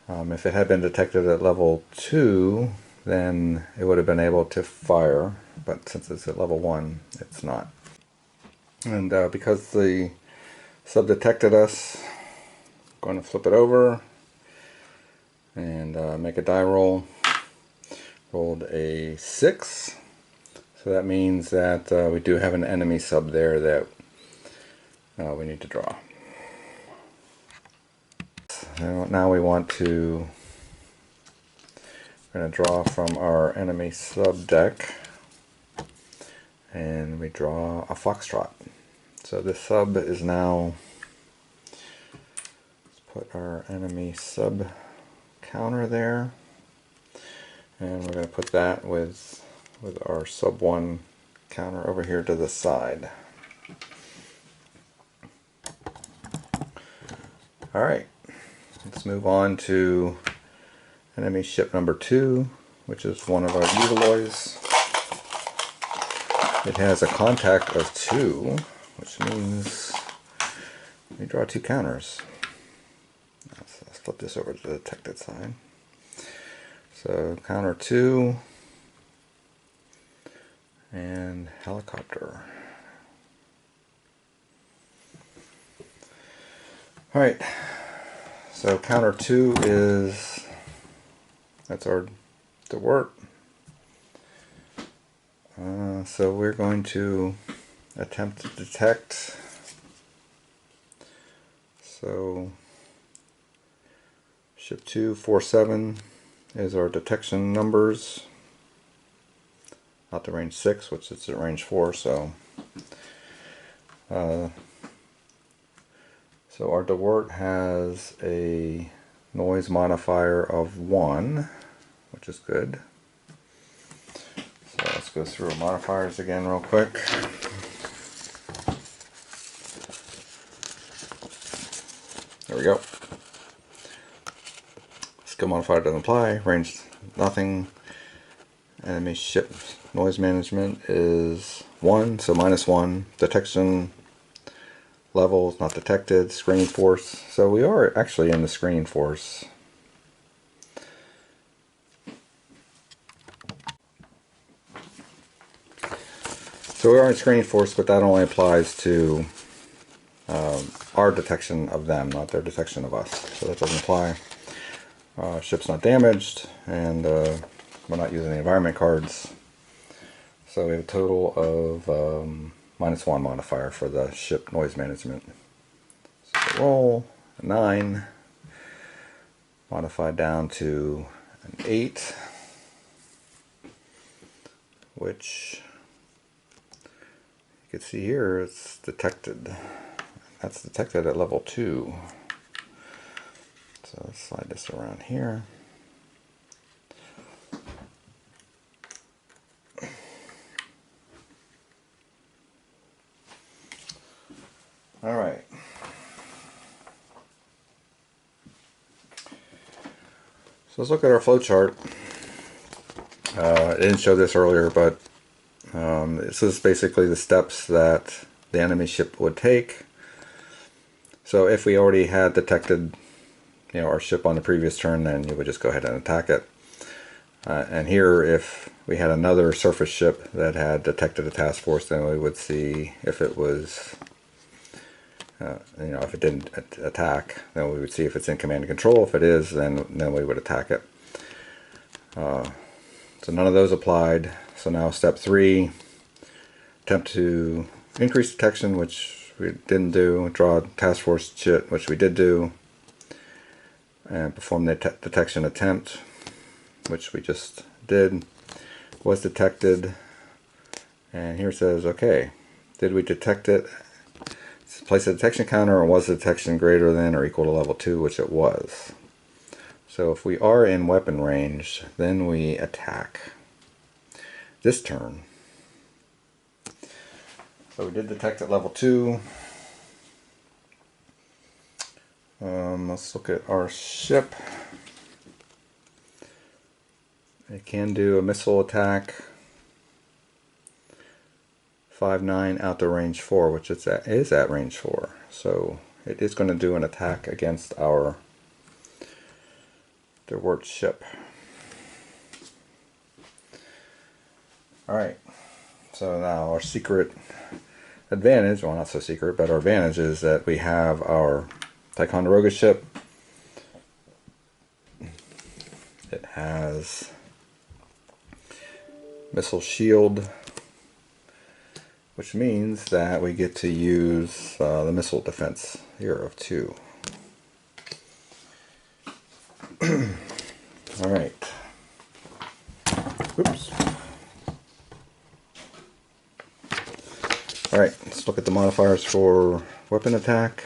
If it had been detected at level 2, then it would have been able to fire, but since it's at level 1, it's not. And because the sub detected us, I'm going to flip it over and make a die roll. Rolled a 6, so that means that we do have an enemy sub there that we need to draw. Now we want to, we're going to draw from our enemy sub deck, and we draw a foxtrot. So this sub is now, let's put our enemy sub counter there, and we're going to put that with our sub 1 counter over here to the side. Alright, let's move on to enemy ship number 2, which is one of our Utiloys. It has a contact of 2, which means we draw 2 counters. Let's flip this over to the detected side. So counter 2 and helicopter. Alright, so counter 2 is, that's our Dewart. So we're going to attempt to detect. So ship 247 is our detection numbers. Not to range 6, which is at range 4, so our Dewart has a noise modifier of 1, which is good. So let's go through our modifiers again real quick. There we go. Skill modifier doesn't apply. Range nothing. Enemy ship noise management is 1, so -1. Detection level not detected. Screening force. So we are actually in the screening force. So we are in screening force, but that only applies to our detection of them, not their detection of us. So that doesn't apply. Ship's not damaged, and we're not using the environment cards. So we have a total of -1 modifier for the ship noise management. So roll a 9, modified down to an 8, which you can see here it's detected. That's detected at level 2. So let's slide this around here. All right. So let's look at our flow chart. I didn't show this earlier, but this is basically the steps that the enemy ship would take. So if we already had detected, our ship on the previous turn, then you would just go ahead and attack it. And here, if we had another surface ship that had detected a task force, then we would see if it was, if it didn't attack, then we would see if it's in command and control. If it is, then we would attack it. So none of those applied. So now step 3, attempt to increase detection, which we didn't do. Draw task force ship, which we did do. And perform the detection attempt, which we just did. Was detected. And here it says, okay, did we detect it? Place a detection counter, or was the detection greater than or equal to level 2, which it was. So if we are in weapon range, then we attack this turn. So we did detect at level 2. Let's look at our ship. It can do a missile attack 5-9 out to range 4, which is at range 4. So it is going to do an attack against our Derwort ship. Alright, so now our secret advantage, well not so secret, but our advantage is that we have our Ticonderoga ship. It has missile shield, which means that we get to use the missile defense here of 2. Alright. Oops. Alright, let's look at the modifiers for weapon attack.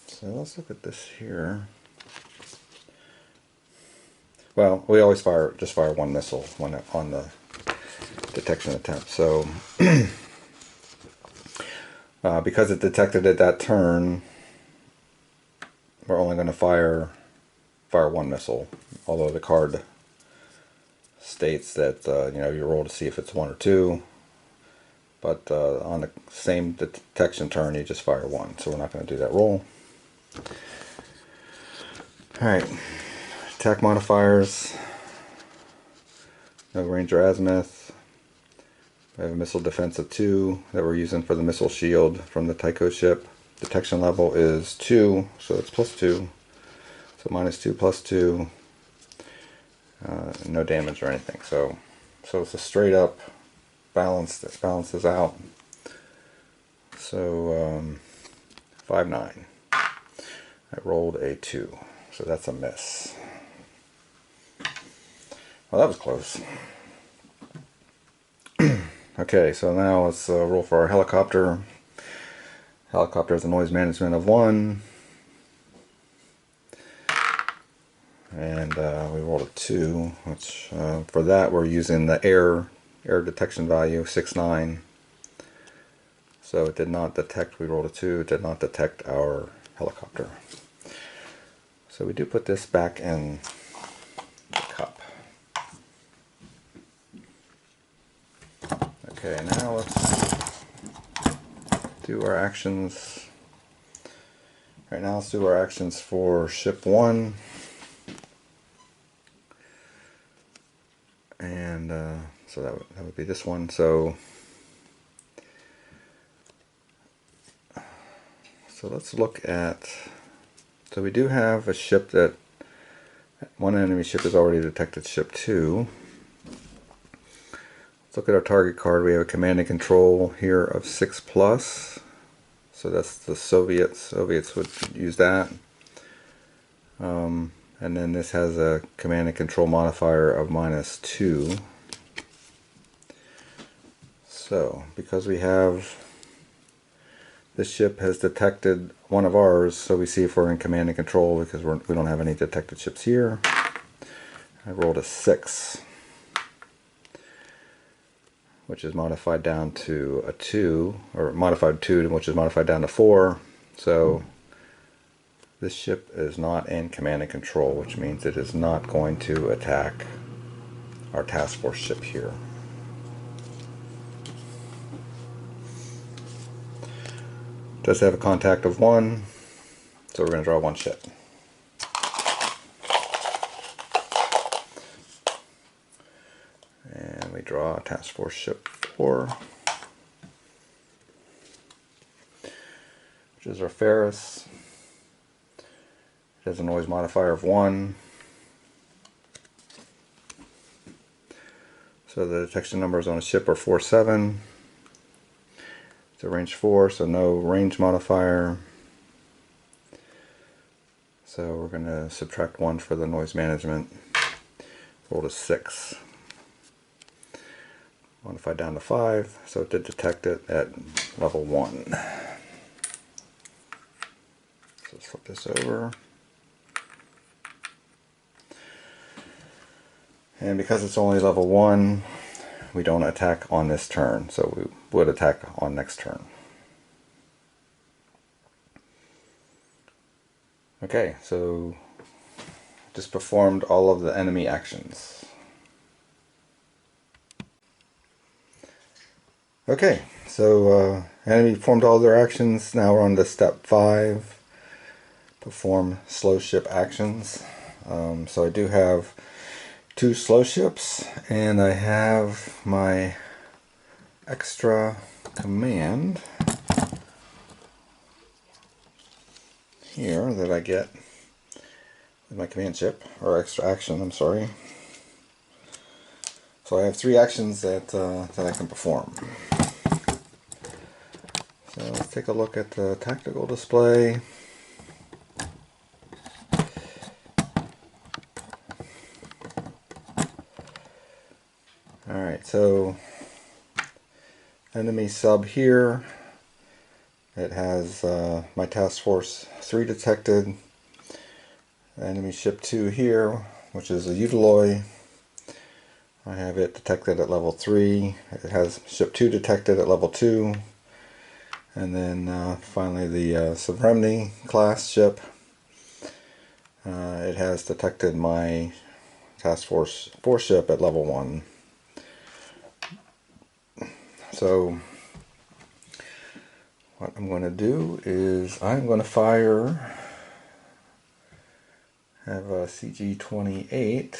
So let's look at this here. Well, we always just fire one missile on the detection attempt. So because it detected it that turn, we're only going to fire one missile. Although the card states that you roll to see if it's 1 or 2, but on the same detection turn you just fire 1. So we're not going to do that roll. All right. Attack modifiers, no range or azimuth. We have a missile defense of 2 that we're using for the missile shield from the Tycho ship. Detection level is 2, so it's +2. So -2 +2. No damage or anything. So it's a straight up balance that balances out. So 5-9. I rolled a 2, so that's a miss. Well, that was close. Okay, so now let's roll for our helicopter. Helicopter has a noise management of 1. And we rolled a 2, which for that we're using the air detection value, 6-9. So it did not detect, we rolled a 2, it did not detect our helicopter. So we do put this back in the cup. Okay, now let's do our actions. Right now let's do our actions for ship 1. And so that would be this one. So let's look at, so we do have a ship that, one enemy ship has already detected ship 2. Let's look at our target card. We have a command and control here of 6+. So that's the Soviets. Soviets would use that. And then this has a command and control modifier of -2. So because we have, this ship has detected one of ours, so we see if we're in command and control because we don't have any detected ships here. I rolled a 6, which is modified down to a 2, or modified 2, which is modified down to 4. So this ship is not in command and control, which means it is not going to attack our task force ship here. It does have a contact of 1, so we're going to draw 1 ship. And we draw task force ship 4, which is our Ferris. It has a noise modifier of 1. So the detection numbers on a ship are 4-7. It's a range 4, so no range modifier. So we're going to subtract 1 for the noise management. Rolled a 6. Modified down to 5, so it did detect it at level 1. So let's flip this over. And because it's only level 1, we don't attack on this turn, so we would attack on next turn. Okay, so just performed all of the enemy actions. Okay, so enemy performed all their actions. Now we're on to step 5. Perform slow ship actions. So I do have 2 slow ships, and I have my extra command here that I get with my command ship, or extra action, I'm sorry. So I have 3 actions that I can perform. So let's take a look at the tactical display. Alright, so enemy sub here, it has my task force 3 detected. Enemy ship 2 here, which is a Utiloi. I have it detected at level 3. It has ship 2 detected at level 2. And then finally the Sovereignty class ship. It has detected my task force 4 ship at level 1. So what I'm going to do is I'm going to fire, have a CG-28.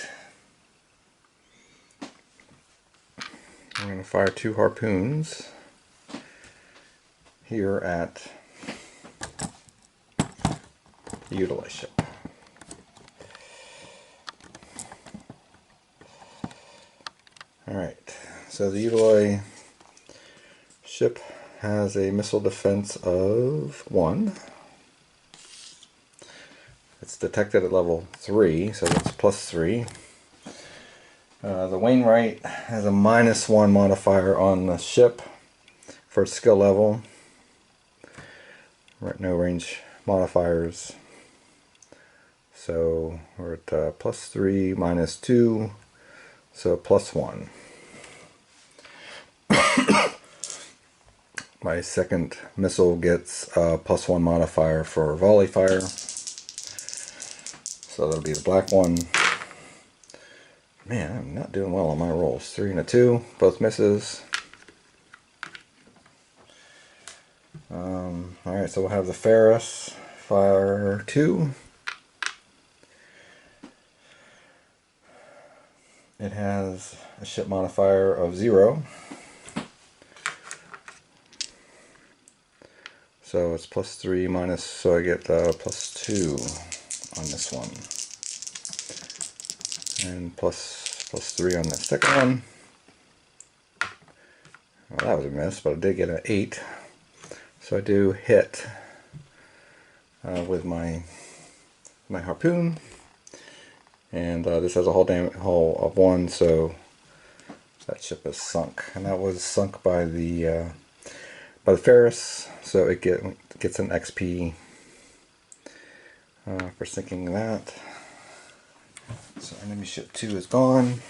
I'm going to fire 2 harpoons here at the Utiloi ship. Alright, so the Utiloi ship has a missile defense of 1. It's detected at level 3, so that's plus 3. The Wainwright has a -1 modifier on the ship for its skill level. No range modifiers. So we're at plus 3, -2, so plus 1. My second missile gets a +1 modifier for volley fire. So that'll be the black one. Man, I'm not doing well on my rolls. 3 and a 2, both misses. Alright, so we'll have the Ferris fire 2. It has a ship modifier of 0. So it's plus 3 minus, so I get plus 2 on this one. And plus 3 on the second one. Well, that was a miss, but I did get an 8. So I do hit with my harpoon. And this has a hull of 1, so that ship is sunk. And that was sunk by the Ferris, so it gets an XP for sinking that. So enemy ship 2 is gone.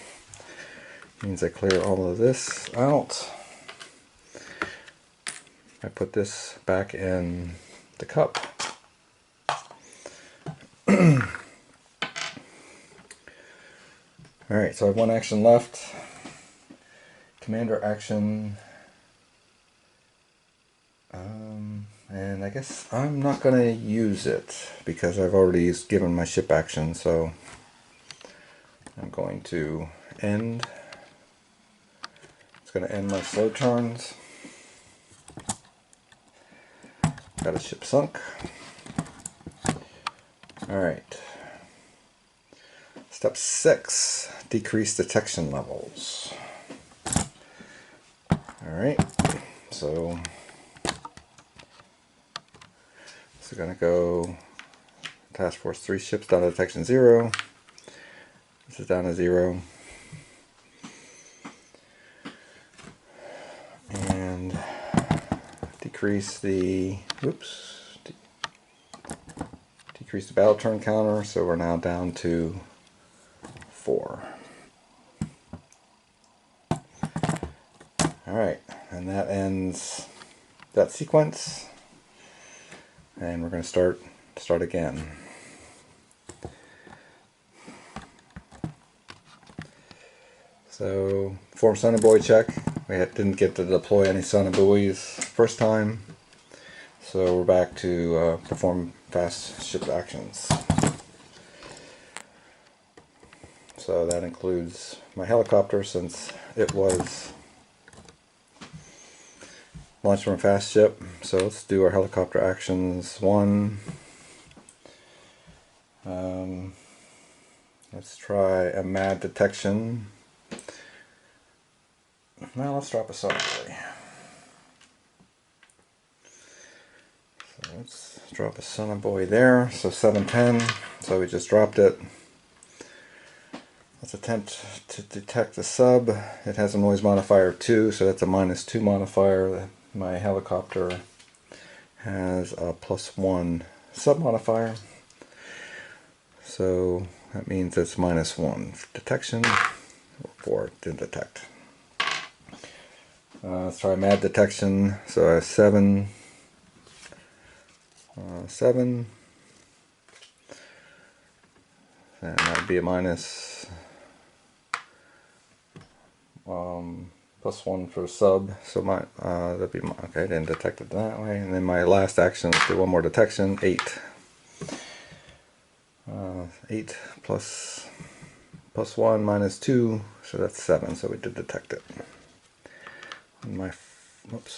Means I clear all of this out. I put this back in the cup. Alright, so I have 1 action left. Commander action. And I guess I'm not going to use it because I've already given my ship action, so I'm going to end. It's going to end my slow turns. Got a ship sunk. Alright. Step 6, decrease detection levels. Alright, so we're going to go Task Force 3 ships down to detection 0. This is down to 0. And decrease the, decrease the battle turn counter, so we're now down to 4. Alright, and that ends that sequence. And we're going to start again. So, perform sonobuoy check. We didn't get to deploy any sonobuoys first time. So we're back to perform fast ship actions. So that includes my helicopter, since it was launched from a fast ship. So let's do our helicopter actions. One. Let's try a mad detection. Now let's drop a sonobuoy. So let's drop a sonobuoy there. So 710. So we just dropped it. Let's attempt to detect the sub. It has a noise modifier of 2, so that's a -2 modifier. My helicopter has a +1 sub modifier. So that means it's -1 detection, or didn't detect. Let's try mad detection. So I have 7, 7, and that would be a +1 for sub. So my that'd be okay. I didn't detect it that way. And then my last action, let's do one more detection. 8. 8 plus +1 -2, so that's 7. So we did detect it. And my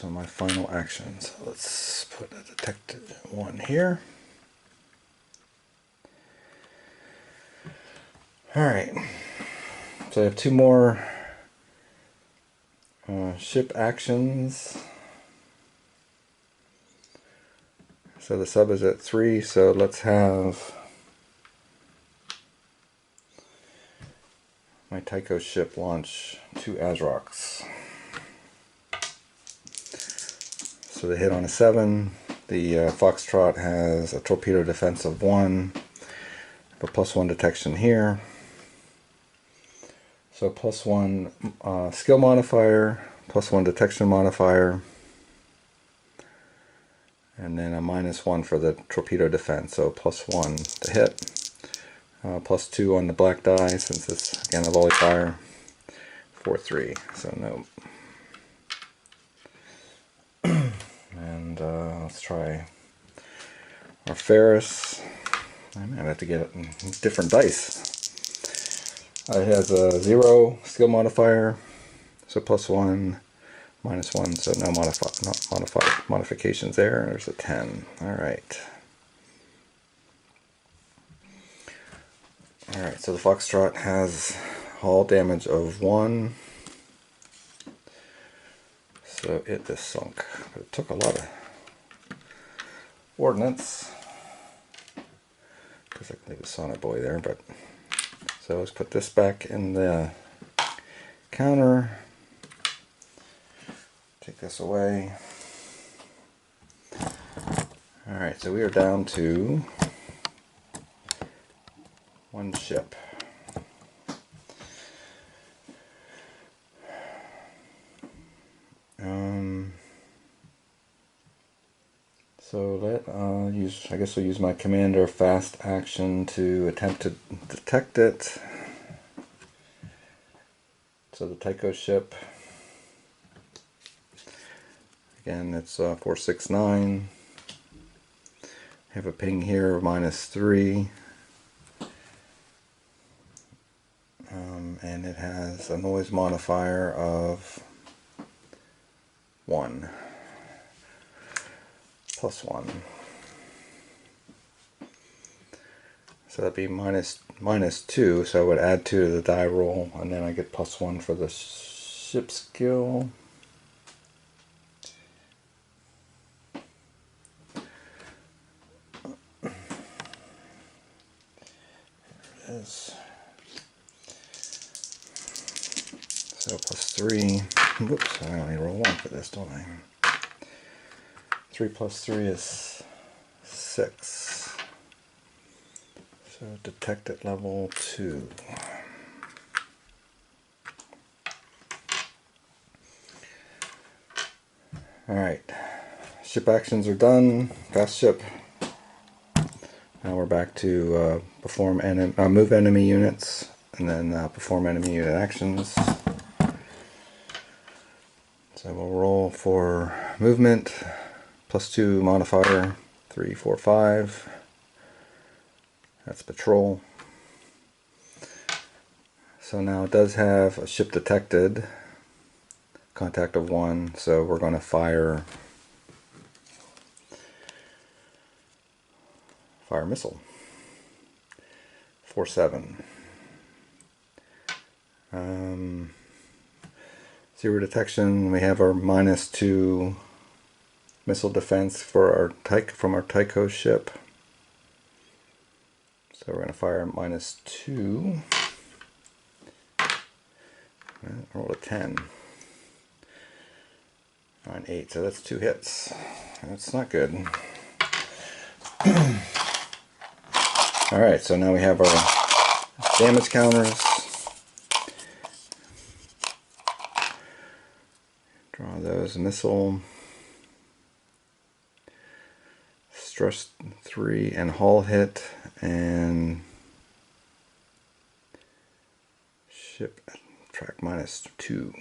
on my final action. So let's put a detected 1 here. All right. So I have 2 more ship actions. So the sub is at 3. So let's have my Tycho ship launch 2 ASROCs. So they hit on a 7. The Foxtrot has a torpedo defense of 1. A +1 detection here. So +1 skill modifier, +1 detection modifier, and then a -1 for the torpedo defense. So +1 to hit, +2 on the black die, since it's again a volley fire, 4-3. So no. And let's try our Ferris. I might have to get it in different dice. It has a 0 skill modifier, so +1, -1, so no modifications there. There's a 10. Alright. Alright, so the Foxtrot has hull damage of 1. So it is sunk. But it took a lot of ordnance. Because I can leave a sonobuoy there, but so let's put this back in the counter. Take this away. Alright, so we are down to 1 ship. So I guess we'll use my commander fast action to attempt to detect it. So the Tycho ship, again, it's 469. Have a ping here of -3. And it has a noise modifier of 1. +1. So that'd be -2, so I would add 2 to the die roll, and then I get +1 for the ship skill. There it is. So +3. Whoops, I only roll 1 for this, don't I? 3 + 3 is 6. So detect at level 2. Alright, ship actions are done. Fast ship. Now we're back to move enemy units, and then perform enemy unit actions. So we'll roll for movement, +2 modifier, 3, 4, 5. That's patrol. So now it does have a ship detected, contact of 1, so we're going to fire missile. 4-7. Zero detection. We have our -2 missile defense for our from our Tycho ship. So we're going to fire -2. Roll a 10. 9, 8. So that's 2 hits. That's not good. Alright, so now we have our damage counters. Draw those. Missile, stress 3 and hull hit, and ship track -2.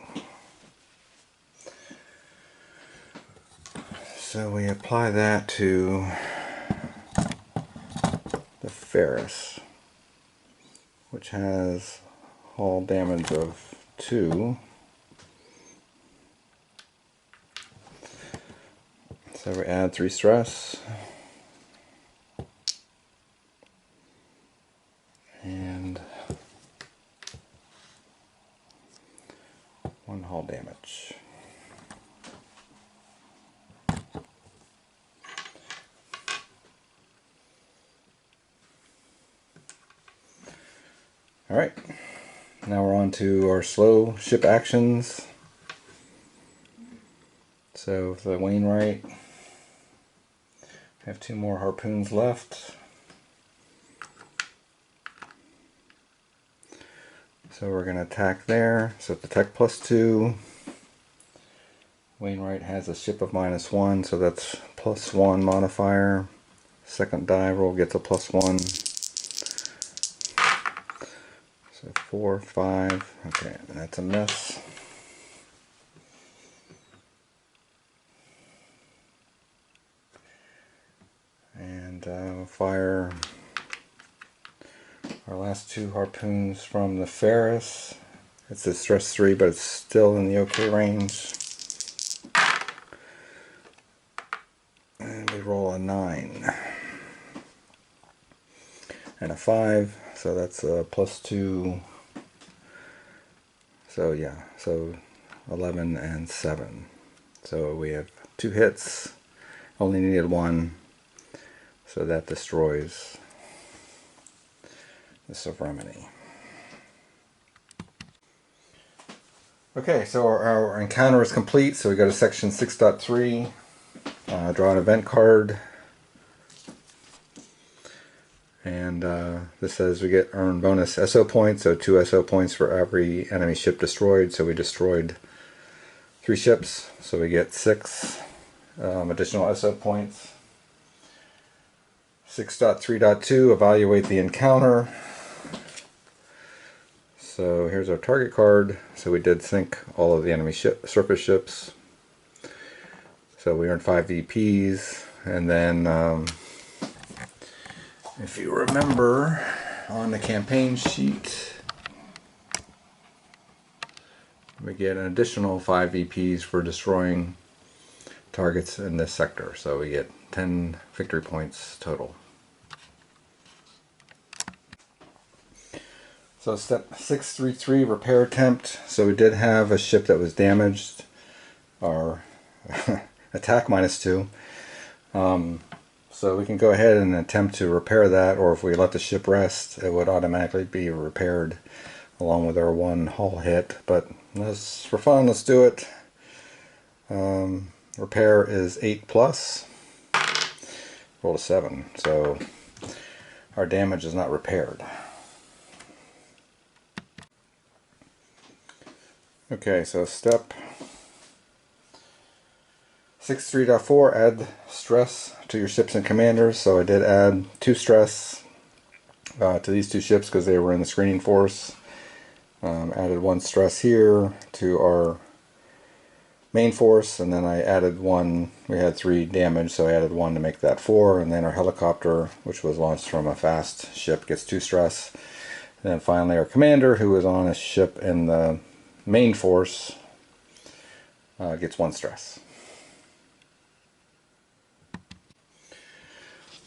So we apply that to the Ferris, which has hull damage of 2. So we add 3 stress and 1 hull damage. Alright, now we're on to our slow ship actions. So for the Wainwright, we have 2 more harpoons left. So we're going to attack there. So it's attack +2. Wainwright has a ship of -1, so that's +1 modifier. Second die roll gets a +1. So 4, 5. Okay, and that's a miss. And we'll fire our last 2 harpoons from the Ferris. It's a stress 3, but it's still in the okay range. And we roll a 9 and a 5, so that's a +2. So yeah, so 11 and 7. So we have 2 hits, only needed 1, so that destroys the Sovereign. Okay, so our encounter is complete, so we go to section 6.3, draw an event card, and this says we earn bonus SO points, so 2 SO points for every enemy ship destroyed. So we destroyed 3 ships, so we get 6 additional SO points. 6.3.2, evaluate the encounter. So here's our target card. So we did sink all of the enemy surface ships. So we earned 5 VPs, and then if you remember on the campaign sheet, we get an additional 5 VPs for destroying targets in this sector. So we get 10 victory points total. So step 6.3.3, repair attempt. So we did have a ship that was damaged, our attack -2. So we can go ahead and attempt to repair that, or if we let the ship rest, it would automatically be repaired along with our 1 hull hit. But for fun, let's do it. Repair is 8+. Roll a 7. So our damage is not repaired. Okay, so step 6.3.4, add stress to your ships and commanders. So I did add 2 stress to these 2 ships because they were in the screening force. Added 1 stress here to our main force, and then I added one. We had 3 damage, so I added 1 to make that 4, and then our helicopter, which was launched from a fast ship, gets 2 stress. And then finally our commander, who is on a ship in the main force, gets 1 stress.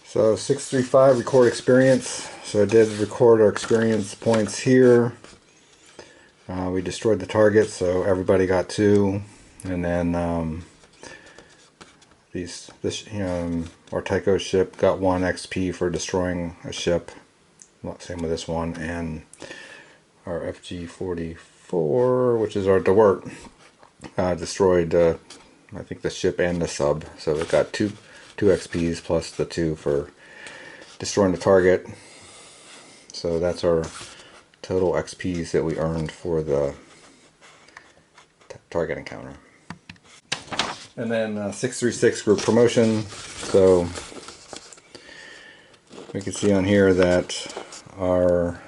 So 635, record experience. So I did record our experience points here. We destroyed the target, so everybody got 2. And then our Tycho ship got 1 XP for destroying a ship. Same with this one. And our FG-44, which is our Dewart, destroyed I think the ship and the sub. So it got 2 XPs plus the 2 for destroying the target. So that's our total XPs that we earned for the target encounter. And then 636 group promotion. So we can see on here that our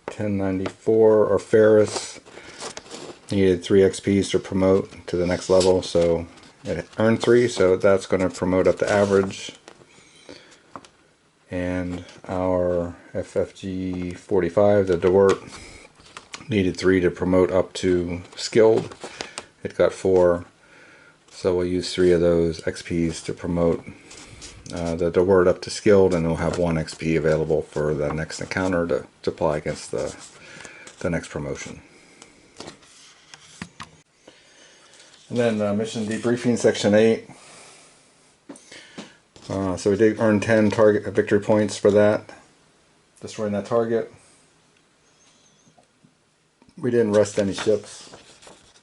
1094 or Ferris needed 3 XPs to promote to the next level, so it earned 3, so that's going to promote up to average. And our FFG 45, the Dewart, needed 3 to promote up to skilled. It got 4, so we'll use 3 of those XPs to promote the Dewart up to skilled, and we'll have 1 XP available for the next encounter to apply against the next promotion. And then mission debriefing, section 8. So we did earn 10 target victory points for that, destroying that target. We didn't rest any ships,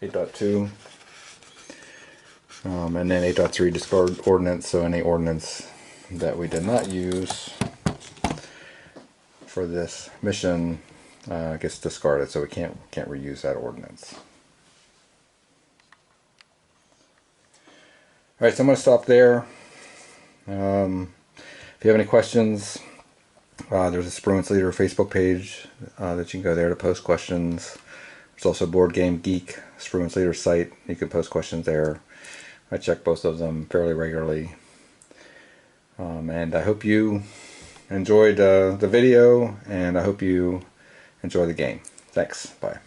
8.2. And then 8.3 discard ordnance, so any ordnance that we did not use for this mission gets discarded, so we can't reuse that ordnance. Alright, so I'm going to stop there. If you have any questions, there's a Spruance Leader Facebook page that you can go there to post questions. There's also Board Game Geek, Spruance Leader site. You can post questions there. I check both of them fairly regularly. And I hope you enjoyed the video, and I hope you enjoy the game. Thanks. Bye.